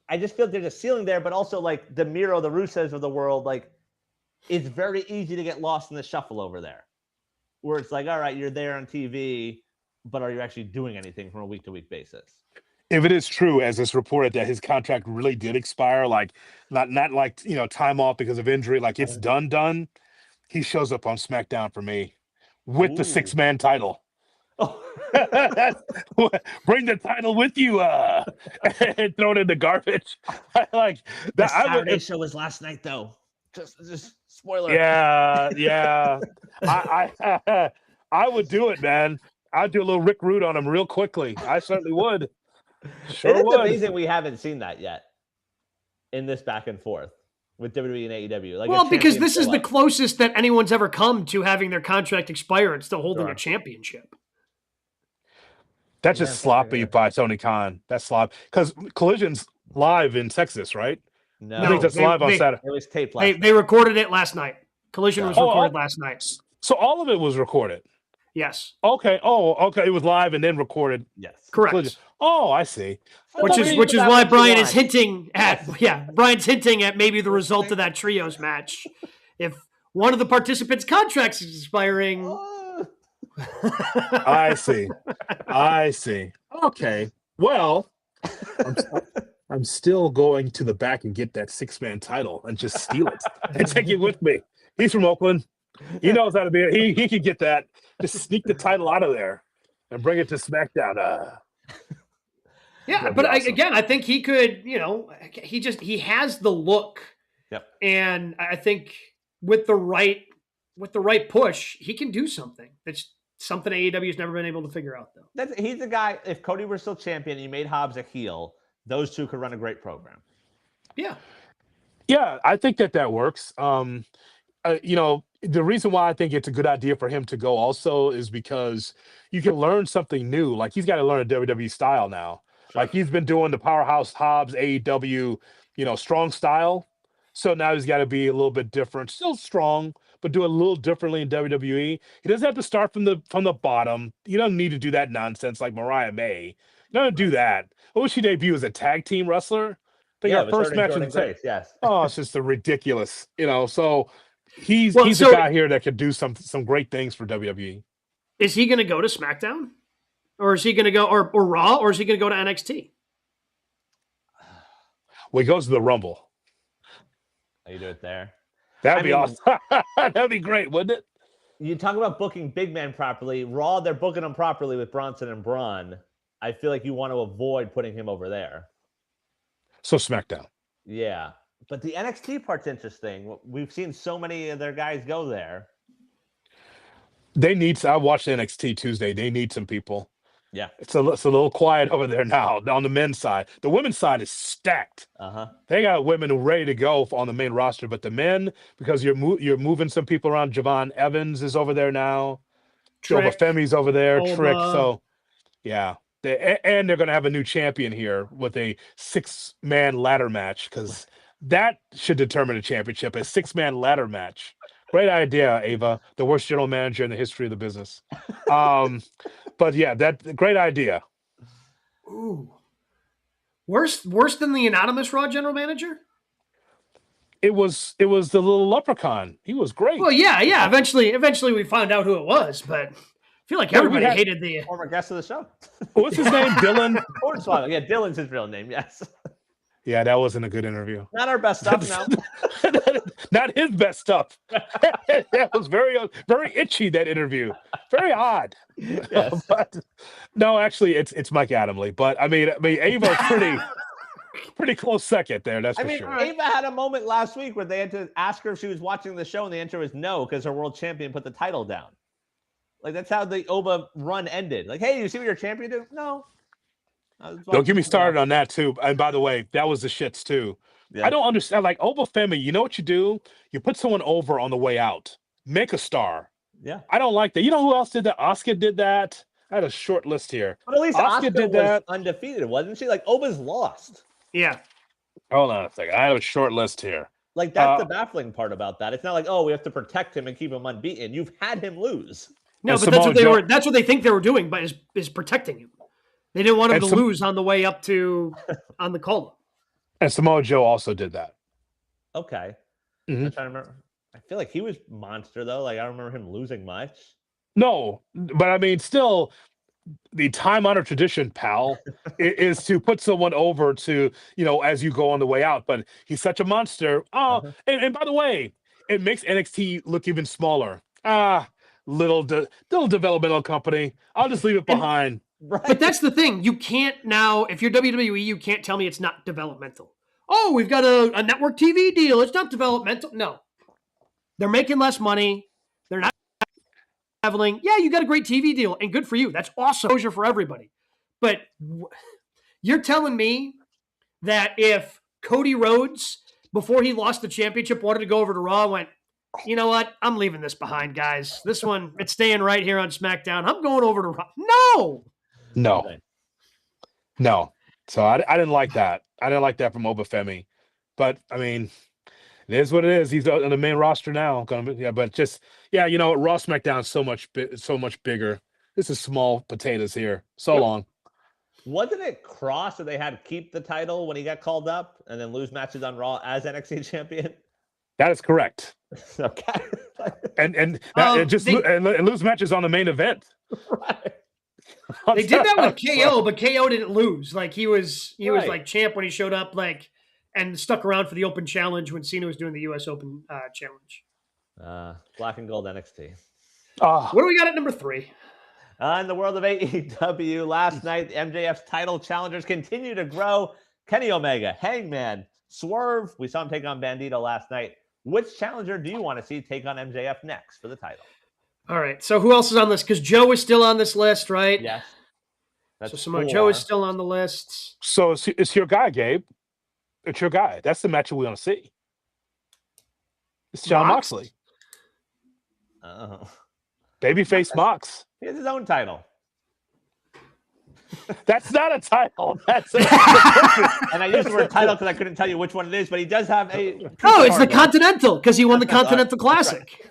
I just feel there's a ceiling there, but also like the Miro, the Rusevs of the world, like, it's very easy to get lost in the shuffle over there. Where it's like, all right, you're there on TV, but are you actually doing anything from a week-to-week basis? If it is true, as it's reported, that his contract really did expire, like not like, you know, time off because of injury, like it's done, he shows up on SmackDown for me with the 6-man title. Oh. Bring the title with you and throw it in the garbage. Like that. Saturday show was last night, though. Just spoiler. Yeah. I would do it, man. I'd do a little Rick Rude on him real quickly. I certainly would. Sure it's would. Amazing we haven't seen that yet in this back and forth with WWE and AEW. Like, well, because this is the closest that anyone's ever come to having their contract expire and still holding a championship. That's just sloppy by Tony Khan. That's sloppy. Because Collision's live in Texas, right? No, I think that's live on Saturday. It was taped last night. They recorded it last night. Collision was recorded last night. So all of it was recorded. Yes. Okay. Oh, okay. It was live and then recorded. Yes. Correct. Oh, I see. Which is why Brian is hinting at Brian's hinting at maybe the result of that trios match. If one of the participants' contracts is expiring. I see. Okay. Well, I'm still going to the back and get that 6-man title and just steal it and take it with me. He's from Oakland. He knows how to be. He can get that. Just sneak the title out of there and bring it to SmackDown. Yeah, but awesome. I think he could. He has the look. Yep. And I think with the right push, he can do something. That's something AEW's never been able to figure out, though. He's the guy. If Cody were still champion, and you made Hobbs a heel, those two could run a great program. Yeah. Yeah, I think that works. The reason why I think it's a good idea for him to go also is because you can learn something new. Like, he's got to learn a WWE style now. Sure. Like, he's been doing the Powerhouse Hobbs AEW, strong style. So now he's got to be a little bit different. Still strong, but do it a little differently in WWE. He doesn't have to start from the bottom. He doesn't need to do that nonsense like Mariah May. He doesn't do that. What was she debut as a tag team wrestler? Her first match in the yes. Oh, it's just ridiculous, So he's the guy here that could do some great things for WWE. Is he going to go to SmackDown, or is he going to go or Raw, or is he going to go to NXT? Well, he goes to the Rumble. You do it there. That'd be awesome. That'd be great, wouldn't it? You talk about booking big men properly. Raw, they're booking them properly with Bronson and Braun. I feel like you want to avoid putting him over there. So SmackDown. Yeah. But the NXT part's interesting. We've seen so many of their guys go there. I watched NXT Tuesday. They need some people. Yeah. It's a little quiet over there now on the men's side. The women's side is stacked. Uh-huh. They got women ready to go on the main roster, but the men, because you're moving some people around. Javon Evans is over there now. Oba Femi's over there. Trick. So, yeah. And they're going to have a new champion here with a 6-man ladder match, because that should determine a championship, a 6-man ladder match. Great idea, Ava, the worst general manager in the history of the business. But yeah, great idea. Ooh, worse than the anonymous Raw general manager. It was the little leprechaun. He was great. Well, yeah. Eventually, we found out who it was, but I feel like everybody hated the former guest of the show. What's his name? Dylan. Yeah, Dylan's his real name. Yes. Yeah, that wasn't a good interview. Not our best stuff now. Not his best stuff. That was very, very itchy, that interview. Very odd. Yes. But no, actually, it's Mike Adamle. But I mean, Ava's pretty close second there. That's for sure. Ava had a moment last week where they had to ask her if she was watching the show, and the answer was no, because her world champion put the title down. Like, that's how the Oba run ended. Like, hey, you see what your champion did? No. Don't get me started on that too. And by the way, that was the shits too. Yeah. I don't understand. Like, Oba Femi, you know what you do? You put someone over on the way out. Make a star. Yeah. I don't like that. You know who else did that? Asuka did that. I had a short list here. But at least Asuka did that. Undefeated, wasn't she? Like, Oba's lost. Yeah. Hold on a second. I have a short list here. Like, that's the baffling part about that. It's not like, oh, we have to protect him and keep him unbeaten. You've had him lose. No, but that's what they think they were doing, but is protecting him. They didn't want him to lose on the way up on the call-up. And Samoa Joe also did that. Okay. Mm-hmm. I'm trying to remember. I feel like he was monster, though. Like, I don't remember him losing much. No, but I mean, still, the time-honored tradition, pal, is to put someone over to, as you go on the way out. But he's such a monster. Oh, and by the way, it makes NXT look even smaller. Little developmental company. I'll just leave it behind. Right. But that's the thing. You can't now, if you're WWE, you can't tell me it's not developmental. Oh, we've got a network TV deal. It's not developmental. No. They're making less money. They're not traveling. Yeah, you got a great TV deal, and good for you. That's awesome exposure for everybody. But you're telling me that if Cody Rhodes, before he lost the championship, wanted to go over to Raw and went, you know what? I'm leaving this behind, guys. This one, it's staying right here on SmackDown. I'm going over to Raw. No. So I didn't like that. I didn't like that from Oba Femi. But, I mean, It is what it is. He's on the main roster now. But just Raw SmackDown is so much bigger. This is small potatoes here. So long. Wasn't it Cross that they had to keep the title when he got called up and then lose matches on Raw as NXT champion? That is correct. Okay. and lose matches on the main event. Right. They did that with KO, but KO didn't lose. Like he was like champ when he showed up, like, and stuck around for the Open Challenge when Cena was doing the U.S. Open Challenge. Black and gold NXT. What do we got at number 3? In the world of AEW, last night, MJF's title challengers continue to grow. Kenny Omega, Hangman, Swerve. We saw him take on Bandito last night. Which challenger do you want to see take on MJF next for the title? All right. So who else is on this? Because Joe is still on this list, right? Yes. That's Samoa Joe is still on the list. So it's your guy, Gabe. It's your guy. That's the match we want to see. It's Jon Moxley. Oh. Babyface Mox. He has his own title. That's not a title. That's and I used the word title because I couldn't tell you which one it is, but he does have a. Oh, it's the Continental because he won the Continental Classic.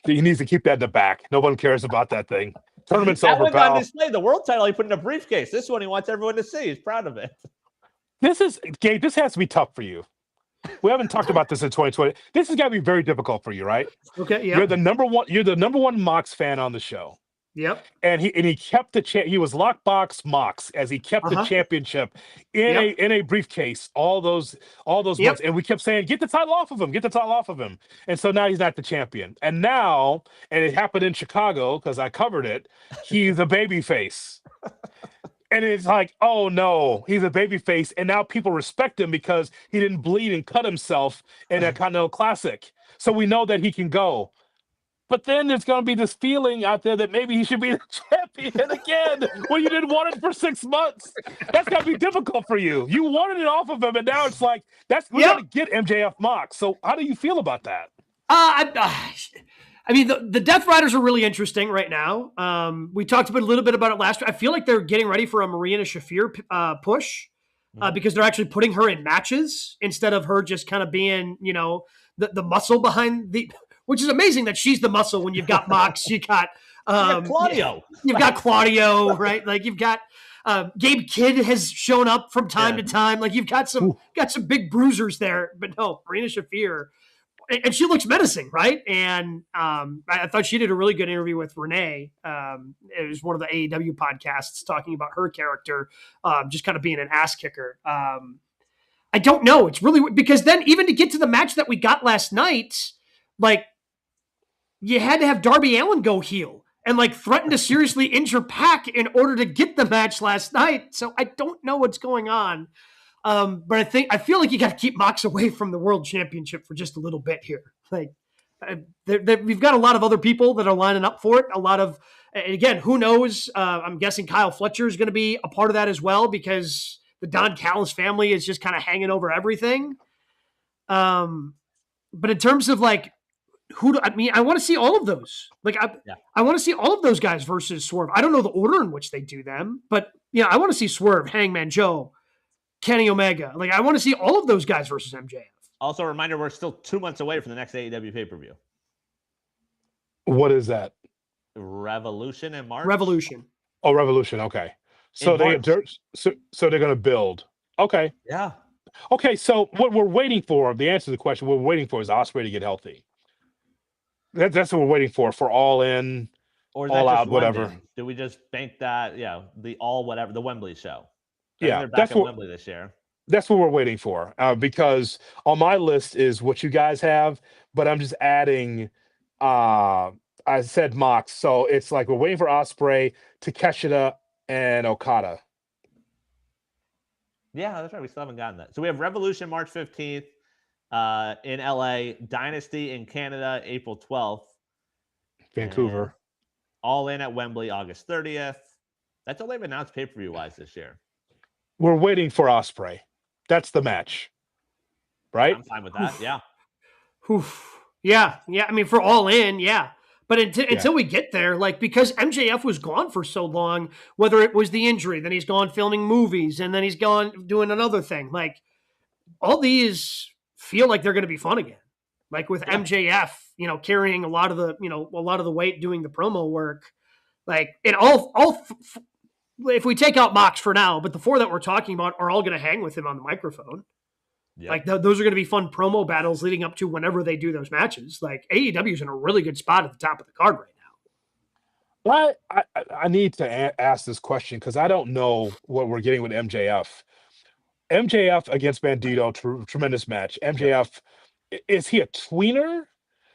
He needs to keep that in the back. No one cares about that thing. Tournament's over, pal. On display. The world title he put in a briefcase. This one he wants everyone to see. He's proud of it. Gabe, this has to be tough for you. We haven't talked about this in 2020. This has got to be very difficult for you, right? Okay, yeah. You're the number one Mox fan on the show. Yep. And he kept he was lockbox Mox as he kept the championship in a briefcase all those months. And we kept saying, get the title off of him. And so now he's not the champion. And now, and it happened in Chicago because I covered it, he's a baby face. And it's like, oh no, he's a babyface, and now people respect him because he didn't bleed and cut himself in a Continental Classic. So we know that he can go. But then there's going to be this feeling out there that maybe he should be the champion again when you didn't want it for 6 months. That's got to be difficult for you. You wanted it off of him, and now it's like, we got to get MJF Mox. So how do you feel about that? I mean, the Death Riders are really interesting right now. We talked a little bit about it last week. I feel like they're getting ready for a Marina Shafir push because they're actually putting her in matches instead of her just kind of being, the muscle behind which is amazing that she's the muscle when you've got Mox, you got Claudio. You've got Claudio, right? Like you've got Gabe Kidd has shown up from time to time. Like you've got some big bruisers there, but no, Marina Shafir. And she looks menacing, right? And I thought she did a really good interview with Renee. It was one of the AEW podcasts talking about her character, just kind of being an ass kicker. I don't know. It's really because then even to get to the match that we got last night, like you had to have Darby Allin go heel and like threaten to seriously injure Pac in order to get the match last night. So I don't know what's going on. But I feel like you got to keep Mox away from the World Championship for just a little bit here. Like we've got a lot of other people that are lining up for it. And again, who knows? I'm guessing Kyle Fletcher is going to be a part of that as well because the Don Callis family is just kind of hanging over everything. But in terms of like, I want to see all of those. Like I want to see all of those guys versus Swerve. I don't know the order in which they do them, but I want to see Swerve, Hangman Joe, Kenny Omega. Like, I want to see all of those guys versus MJF. Also, a reminder, we're still 2 months away from the next AEW pay-per-view. What is that? Revolution in March? Revolution. Oh, Revolution. Okay. So they're going to build. Okay. Yeah. Okay, so what we're waiting for, the answer to the question we're waiting for is Ospreay to get healthy. That's what we're waiting for All In, or All Out, whatever. Do we just bank that, the all whatever, the Wembley show? Yeah, that's what Wembley this year. That's what we're waiting for. Because on my list is what you guys have, but I'm just adding. I said Mox, so it's like we're waiting for Ospreay, Takeshita, and Okada. Yeah, that's right. We still haven't gotten that. So we have Revolution March 15th in LA, Dynasty in Canada April 12th, Vancouver, All In at Wembley August 30th. That's all they've announced pay-per-view wise this year. We're waiting for Ospreay. That's the match, right? I'm fine with that. Yeah. Yeah. I mean, for All In, yeah. But until we get there, like, because MJF was gone for so long, whether it was the injury, then he's gone filming movies, and then he's gone doing another thing. Like, all these feel like they're going to be fun again. like with MJF, carrying a lot of the weight, doing the promo work. Like, and if we take out Mox for now, but the 4 that we're talking about are all going to hang with him on the microphone. Yep. Like those are going to be fun promo battles leading up to whenever they do those matches. Like AEW is in a really good spot at the top of the card right now. Well, I need to ask this question because I don't know what we're getting with MJF. MJF against Bandito, tremendous match. MJF, is he a tweener?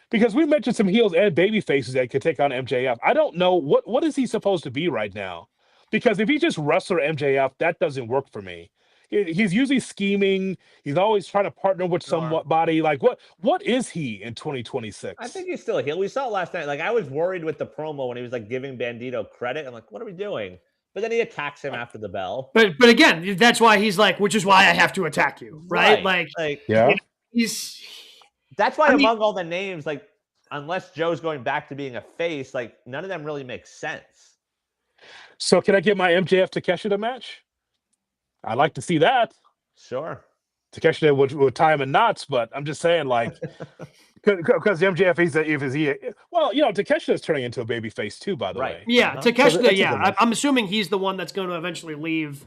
Because we mentioned some heels and baby faces that could take on MJF. I don't know what is he supposed to be right now? Because if he's just wrestler MJF, that doesn't work for me. He's usually scheming. He's always trying to partner with somebody. Like what is he in 2026? I think he's still a heel. We saw it last night. Like I was worried with the promo when he was like giving Bandito credit. I'm like, what are we doing? But then he attacks him after the bell. But again, that's why he's like, which is why I have to attack you, right? Like yeah. That's why among all the names, like unless Joe's going back to being a face, like none of them really make sense. So can I get my MJF Takeshita match? I'd like to see that. Sure. Takeshita would tie him in knots, but I'm just saying, like, because MJF, Takeshita is turning into a baby face too, by the way. Yeah, Takeshita, I'm assuming he's the one that's going to eventually leave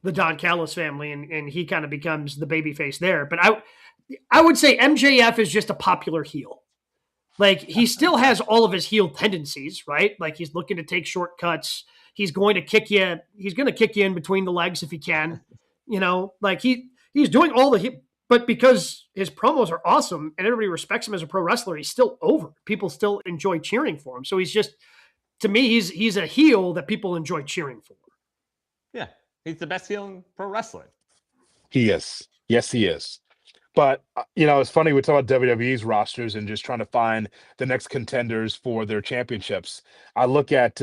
the Don Callis family, and he kind of becomes the baby face there. But I would say MJF is just a popular heel. Like, he still has all of his heel tendencies, right? Like, he's looking to take shortcuts. He's going to kick you. He's going to kick you in between the legs if he can. Like he's doing all but because his promos are awesome and everybody respects him as a pro wrestler, he's still over. People still enjoy cheering for him. So he's just, to me, he's a heel that people enjoy cheering for. Yeah, he's the best heel in pro wrestling. He is. Yes, he is. But, it's funny, we talk about WWE's rosters and just trying to find the next contenders for their championships. I look at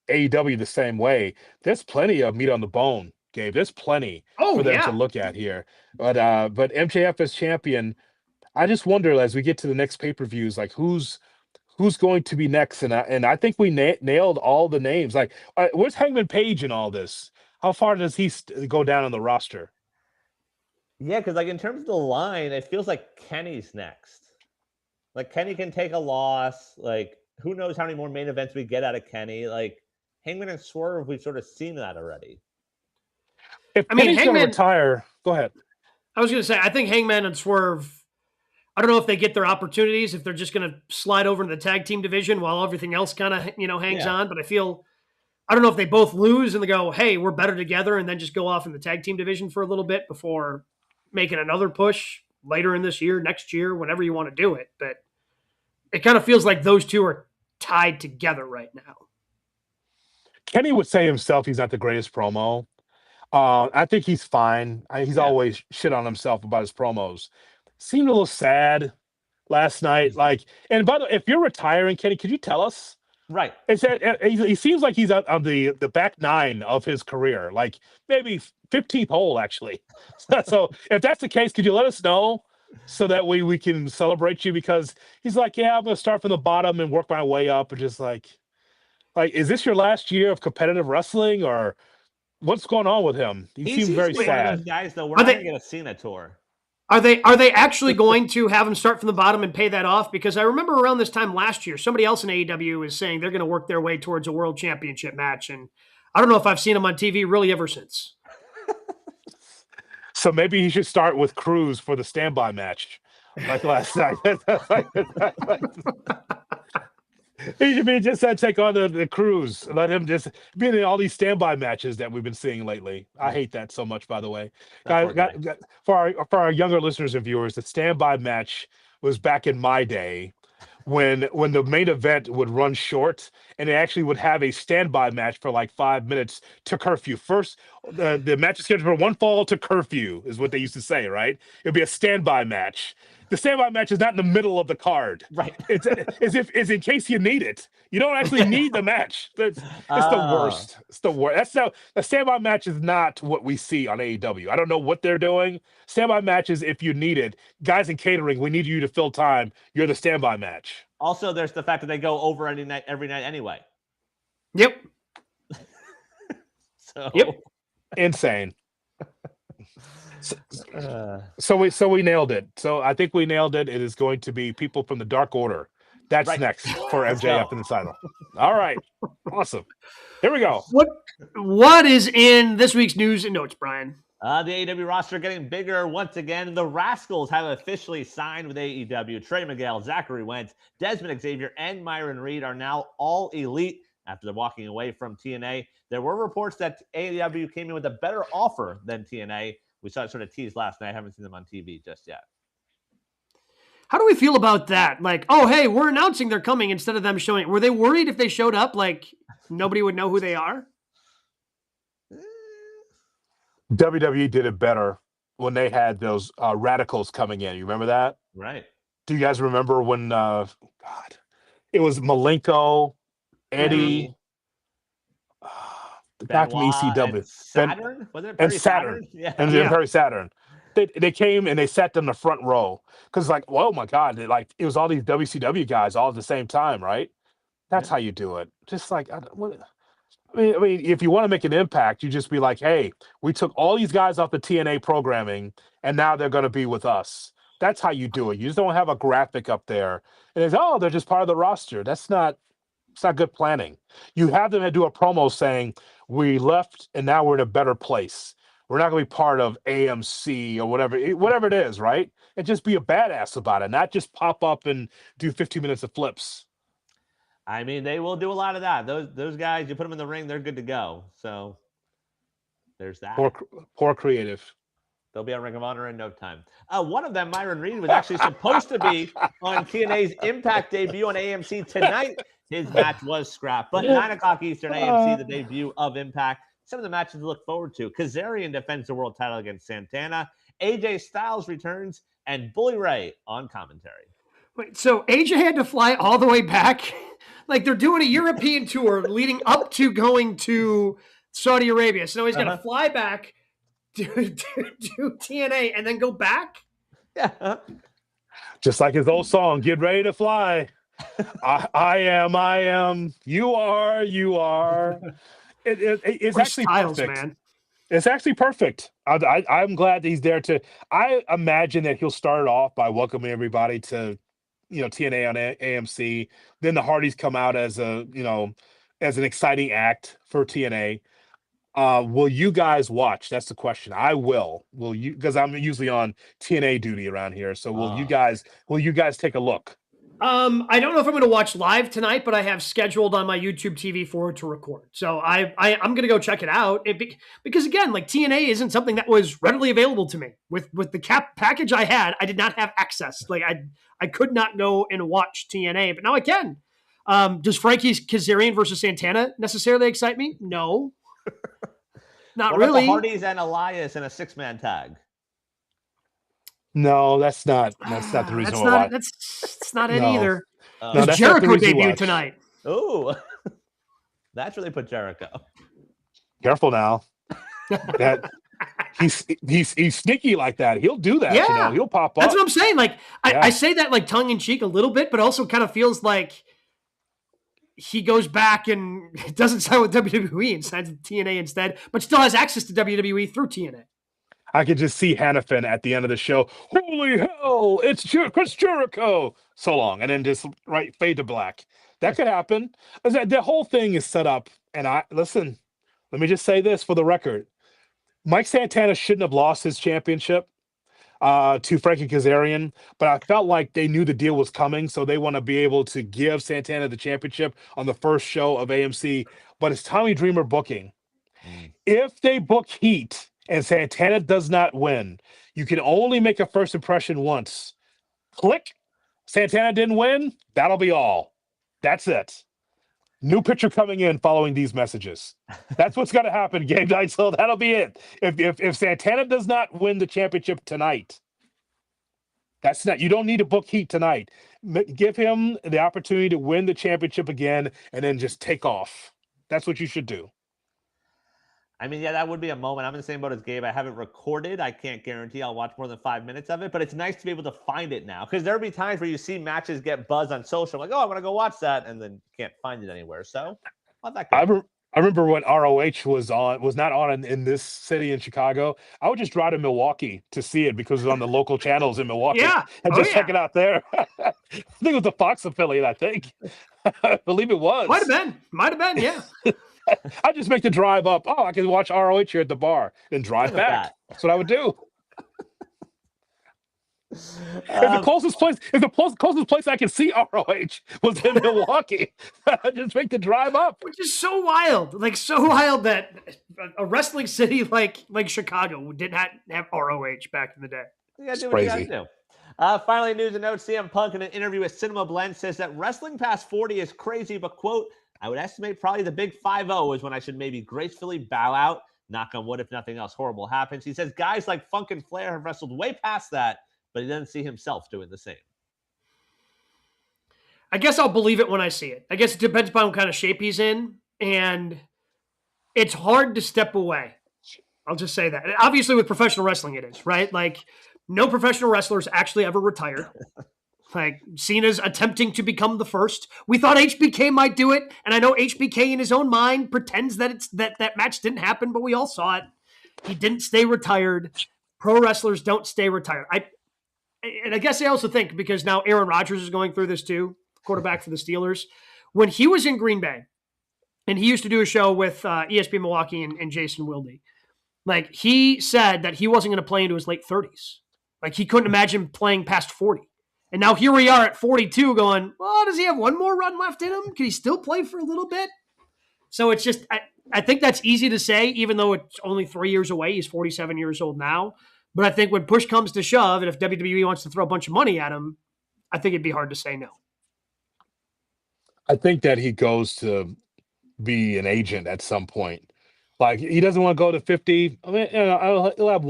AEW the same way. There's plenty of meat on the bone, Gabe. There's plenty for them to look at here. But MJF as champion, I just wonder as we get to the next pay-per-views, like who's going to be next? And I think we nailed all the names. Like, where's Hangman Page in all this? How far does he go down on the roster? Yeah, because like in terms of the line, it feels like Kenny's next. Like Kenny can take a loss. Like who knows how many more main events we get out of Kenny? Like Hangman and Swerve, we've sort of seen that already. If Kenny's going to retire, go ahead. I was going to say, I think Hangman and Swerve, I don't know if they get their opportunities, if they're just going to slide over into the tag team division while everything else kind of, hangs on. But I don't know if they both lose and they go, hey, we're better together, and then just go off in the tag team division for a little bit before making another push later in this year, next year, whenever you want to do it. But it kind of feels like those two are tied together right now. Kenny would say himself he's not the greatest promo. I think he's fine. He's always shit on himself about his promos. Seemed a little sad last night. Like, and by the way, if you're retiring, Kenny, could you tell us? Right. It's he seems like he's on the back nine of his career, like maybe 15th hole actually. So if that's the case, could you let us know so that we can celebrate you? Because he's like, yeah, I'm going to start from the bottom and work my way up, and just like, is this your last year of competitive wrestling, or what's going on with him? He seems very sad. One of those guys, though, we're not going to get a Cena tour. Are they actually going to have him start from the bottom and pay that off? Because I remember around this time last year, somebody else in AEW was saying they're going to work their way towards a world championship match. And I don't know if I've seen him on TV really ever since. So maybe he should start with Cruz for the standby match like last night. He should be just take on the Cruz. Let him just be in all these standby matches that we've been seeing lately. I hate that so much, by the way. For our younger listeners and viewers, the standby match was back in my day when the main event would run short and they actually would have a standby match for like 5 minutes to curfew. First, the match is scheduled for one fall to curfew is what they used to say, right? It'd be a standby match. The standby match is not in the middle of the card. Right. It's in case you need it. You don't actually need the match. It's the worst. It's the worst. The standby match is not what we see on AEW. I don't know what they're doing. Standby match is if you need it. Guys in catering, we need you to fill time. You're the standby match. Also, there's the fact that they go over every night anyway. Yep. Insane. So we nailed it. So I think we nailed it. It is going to be people from the Dark Order. That's Right. next for Let's MJF go. in the title. All right. Awesome. Here we go. What is in this week's news and notes, Brian? The AEW roster getting bigger once again. The Rascals have officially signed with AEW. Trey Miguel, Zachary Wentz, Desmond Xavier, and Myron Reed are now all elite after they're walking away from TNA. There were reports that AEW came in with a better offer than TNA. We saw it sort of teased last night. I haven't seen them on TV just yet. How do we feel about that? Like, oh, hey, we're announcing they're coming instead of them showing. Were they worried if they showed up, like nobody would know who they are? WWE did it better when they had those radicals coming in. You remember that? Right. Do you guys remember when, it was Malenko, Eddie, the guy from ECW. And Saturn? Wasn't it and Perry Saturn. Yeah. And then Perry Saturn. They came and they sat in the front row because, like, oh my God, it was all these WCW guys all at the same time, right? That's how you do it. Just like, I mean, if you want to make an impact, you just be like, hey, we took all these guys off the TNA programming, and now they're going to be with us. That's how you do it. You just don't have a graphic up there, and it's they're just part of the roster. It's not good planning. You have them do a promo saying we left, and now we're in a better place. We're not going to be part of AMC or whatever it is, right? And just be a badass about it, not just pop up and do 15 minutes of flips. I mean, they will do a lot of that. Those guys, you put them in the ring, they're good to go. So there's that. Poor creative. They'll be on Ring of Honor in no time. One of them, Myron Reed, was actually supposed to be on TNA's Impact debut on AMC tonight. His match was scrapped. But 9 o'clock Eastern, AMC, the debut of Impact. Some of the matches to look forward to. Kazarian defends the world title against Santana. AJ Styles returns. And Bully Ray on commentary. Wait, so AJ had to fly all the way back? Like they're doing a European tour leading up to going to Saudi Arabia. So he's got to fly back to TNA and then go back? Yeah. Just like his old song, Get Ready to Fly. I am, you are. It's actually Styles, perfect. Man. It's actually perfect. I'm glad that he's there I imagine that he'll start it off by welcoming everybody to, TNA on AMC. Then the Hardys come out as an exciting act for TNA. Will you guys watch? That's the question. I will. Will you? Because I'm usually on TNA duty around here. So will you guys take a look? I don't know if I'm going to watch live tonight, but I have scheduled on my YouTube TV for it to record. So I'm going to go check it out. Because again, like TNA isn't something that was readily available to me. With the cap package I had, I did not have access. Like I could not go and watch TNA, but now I can. Does Frankie Kazarian versus Santana necessarily excite me? No, not really. The Hardys and Elias in a 6-man tag. No, that's not the reason why. That's not it either. No, Jericho debuted tonight. Oh, that's where they put Jericho. Careful now. That he's sneaky like that. He'll do that. Yeah. He'll pop up. That's what I'm saying. Like I say that like tongue in cheek a little bit, but also kind of feels like he goes back and doesn't sign with WWE and signs with TNA instead, but still has access to WWE through TNA. I could just see Hannafin at the end of the show. Holy hell! It's Chris Jericho. So long, and then just fade to black. That could happen. The whole thing is set up. And listen. Let me just say this for the record: Mike Santana shouldn't have lost his championship to Frankie Kazarian, but I felt like they knew the deal was coming, so they want to be able to give Santana the championship on the first show of AMC. But it's Tommy Dreamer booking. If they book Heat and Santana does not win, you can only make a first impression once. Click. Santana didn't win. That'll be all. That's it. New picture coming in following these messages. That's what's going to happen, Game Night. So that'll be it. If Santana does not win the championship tonight, that's not. You don't need to book Heat tonight. Give him the opportunity to win the championship again, and then just take off. That's what you should do. I mean, yeah, that would be a moment. I'm in the same boat as Gabe. I haven't recorded. I can't guarantee I'll watch more than 5 minutes of it, but it's nice to be able to find it now. Because there'll be times where you see matches get buzz on social. I'm like, oh, I'm going to go watch that, and then you can't find it anywhere. So, not that good. I remember when ROH was not on in this city in Chicago. I would just drive to Milwaukee to see it because it was on the local channels in Milwaukee. Yeah. And just check it out there. I think it was the Fox affiliate, I think. I believe it was. Might have been, yeah. I just make the drive up. Oh, I can watch ROH here at the bar, then drive back. That's what I would do. If the closest place I could see ROH was in Milwaukee, I just make the drive up. Which is so wild, so wild that a wrestling city like Chicago did not have ROH back in the day. You gotta do what you gotta do. Finally, news and notes. CM Punk in an interview with Cinema Blend says that wrestling past 40 is crazy, but quote, I would estimate probably the big 5-0 is when I should maybe gracefully bow out. Knock on wood if nothing else horrible happens. He says guys like Funk and Flair have wrestled way past that, but he doesn't see himself doing the same. I guess I'll believe it when I see it. I guess it depends upon what kind of shape he's in, and it's hard to step away. I'll just say that. Obviously, with professional wrestling, it is, right? No professional wrestlers actually ever retired. Cena's attempting to become the first. We thought HBK might do it, and I know HBK in his own mind pretends that that match didn't happen, but we all saw it. He didn't stay retired. Pro wrestlers don't stay retired. And I guess I also think, because now Aaron Rodgers is going through this too, quarterback for the Steelers. When he was in Green Bay, and he used to do a show with ESPN Milwaukee and Jason Wilde, he said that he wasn't going to play into his late 30s. He couldn't imagine playing past 40. And now here we are at 42 going, well, does he have one more run left in him? Can he still play for a little bit? So it's just, I think that's easy to say, even though it's only 3 years away. He's 47 years old now. But I think when push comes to shove, and if WWE wants to throw a bunch of money at him, I think it'd be hard to say no. I think that he goes to be an agent at some point. He doesn't want to go to 50. I mean, he'll have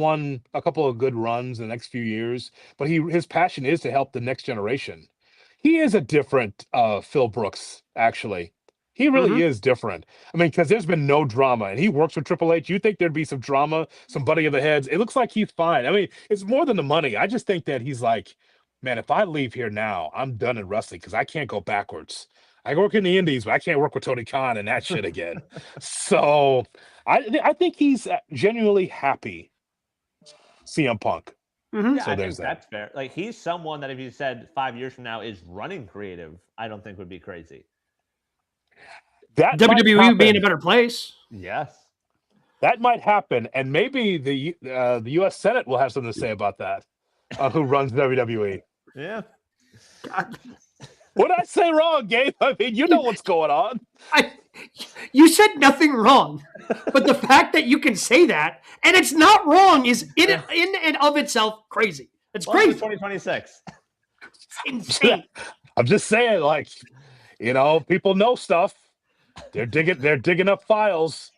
a couple of good runs in the next few years, but his passion is to help the next generation. He is a different Phil Brooks, actually. He really is different. I mean, because there's been no drama, and he works with Triple H. You think there'd be some drama, some butting of the heads. It looks like he's fine. I mean, it's more than the money. I just think that he's like, man, if I leave here now, I'm done in wrestling because I can't go backwards. I work in the Indies, but I can't work with Tony Khan and that shit again. So I think he's genuinely happy, CM Punk. Mm-hmm. Yeah, so I think that's fair. He's someone that if you said 5 years from now is running creative, I don't think would be crazy. That WWE would be in a better place. Yes. That might happen, and maybe the U.S. Senate will have something to say about that, who runs WWE. Yeah. What did I say wrong, Gabe? I mean, you know what's going on. You said nothing wrong, but the fact that you can say that, and it's not wrong, is in and of itself crazy. It's crazy. 2026. It's insane. I'm just saying, people know stuff. They're digging up files.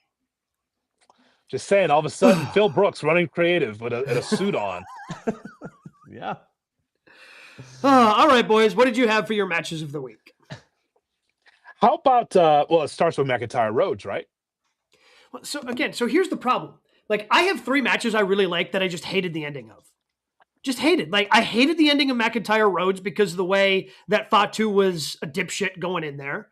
Just saying, all of a sudden, Phil Brooks running creative with a suit on. Yeah. All right, boys. What did you have for your matches of the week? How about, it starts with McIntyre Rhodes, right? Well, so here's the problem. I have 3 matches I really like that I just hated the ending of. Just hated. I hated the ending of McIntyre Rhodes because of the way that Fatu was a dipshit going in there.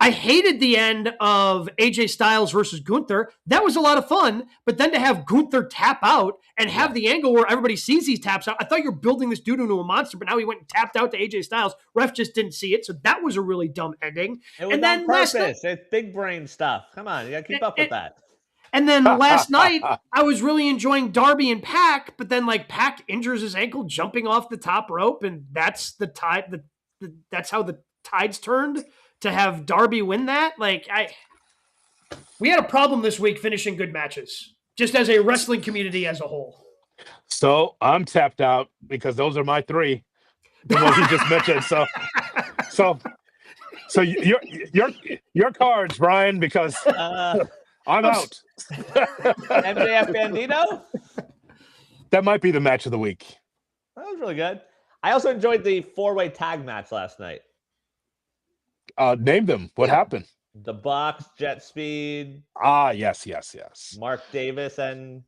I hated the end of AJ Styles versus Gunther. That was a lot of fun, but then to have Gunther tap out and have the angle where everybody sees he taps out. I thought you were building this dude into a monster, but now he went and tapped out to AJ Styles. Ref just didn't see it, so that was a really dumb ending. It was on purpose. It's big brain stuff. Come on, you got to keep up with that. And then last night, I was really enjoying Darby and Pac, but then Pac injures his ankle jumping off the top rope, and that's the tide. That's how the tides turned to have Darby win that. We had a problem this week finishing good matches, just as a wrestling community as a whole. So I'm tapped out because those are my 3, the ones you just mentioned. So your cards, Brian, because. I'm out. MJF Bandito? That might be the match of the week. That was really good. I also enjoyed the 4-way tag match last night. Name them. What happened? The Bucks, Jet Speed. Yes. Mark Davis and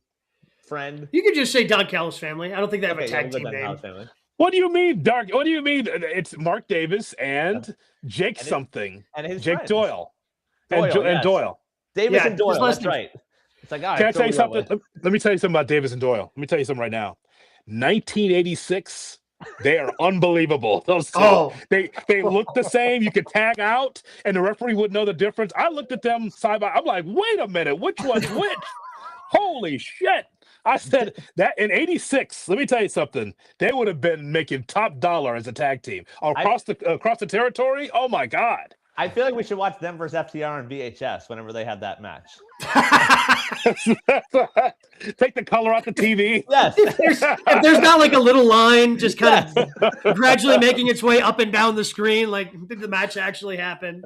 friend. You could just say Don Callis family. I don't think they have a tag team name. What do you mean, Dark? What do you mean? It's Mark Davis and Jake something. And his Jake friends. Doyle. And Doyle. Davis and Doyle. That's listening. right. It's like, all right. Can I tell you something? Let me tell you something about Davis and Doyle. Let me tell you something right now. 1986. They are unbelievable. Those two. Oh. They look the same. You could tag out, and the referee wouldn't know the difference. I looked at them side by. I'm like, wait a minute, which one's which? Holy shit! I said that in '86. Let me tell you something. They would have been making top dollar as a tag team across the territory. Oh my god! I feel like we should watch them versus FTR on VHS whenever they have that match. Take the color off the TV. Yes. If there's not like a little line just kind of gradually making its way up and down the screen, like did the match actually happen?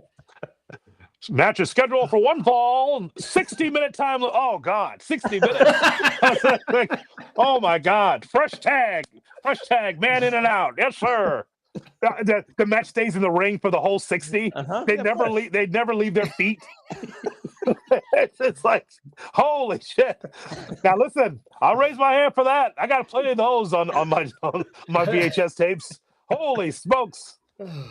Match is scheduled for one fall, 60-minute time. Oh God, 60 minutes. Oh my God, fresh tag, man in and out. Yes, sir. The match stays in the ring for the whole 60. They never leave their feet. It's like, holy shit. Now listen, I'll raise my hand for that. I got plenty of those on my VHS tapes. Holy smokes.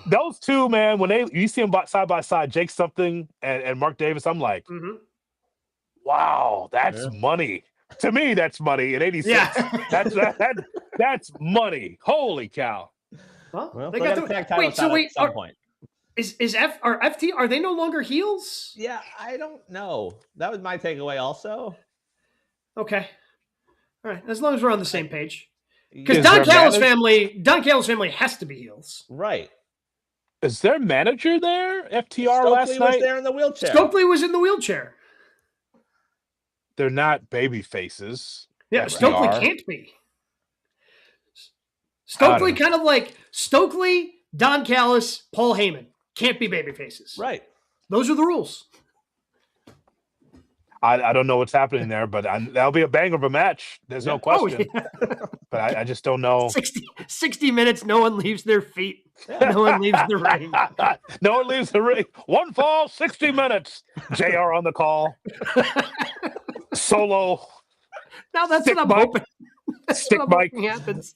Those two, man, when you see them side by side, Jake Something and Mark Davis, I'm like, wow, that's money. To me, that's money in '86. Yeah. That's money. Holy cow. Well, they got the tag title at some point. Is FT, are they no longer heels? Yeah, I don't know. That was my takeaway also. Okay. All right. As long as we're on the same page. Because Don Callis' family has to be heels. Right. Is their manager there? FTR last night? Stokely was there in the wheelchair. Stokely was in the wheelchair. They're not baby faces. Yeah, FTR. Stokely can't be. Stokely kind of like Stokely, Don Callis, Paul Heyman. Can't be baby faces. Right. Those are the rules. I don't know what's happening there, but that'll be a banger of a match. There's no question. Oh, yeah. But I just don't know. 60 minutes, no one leaves their feet. No one leaves the ring. No one leaves the ring. One fall, 60 minutes. JR on the call. Solo. Now that's what I'm hoping. Stick Mike happens.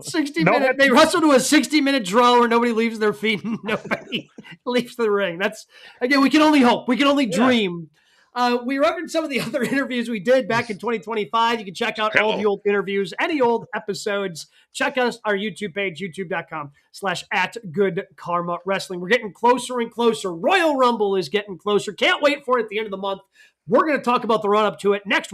60 minutes. They wrestle to a 60-minute draw where nobody leaves their feet and nobody leaves the ring. That's, again, we can only hope. We can only dream. We referenced some of the other interviews we did back in 2025. You can check out all the old interviews, any old episodes. Check us our YouTube page, youtube.com/@GoodKarmaWrestling. We're getting closer and closer. Royal Rumble is getting closer. Can't wait for it at the end of the month. We're going to talk about the run up to it next week.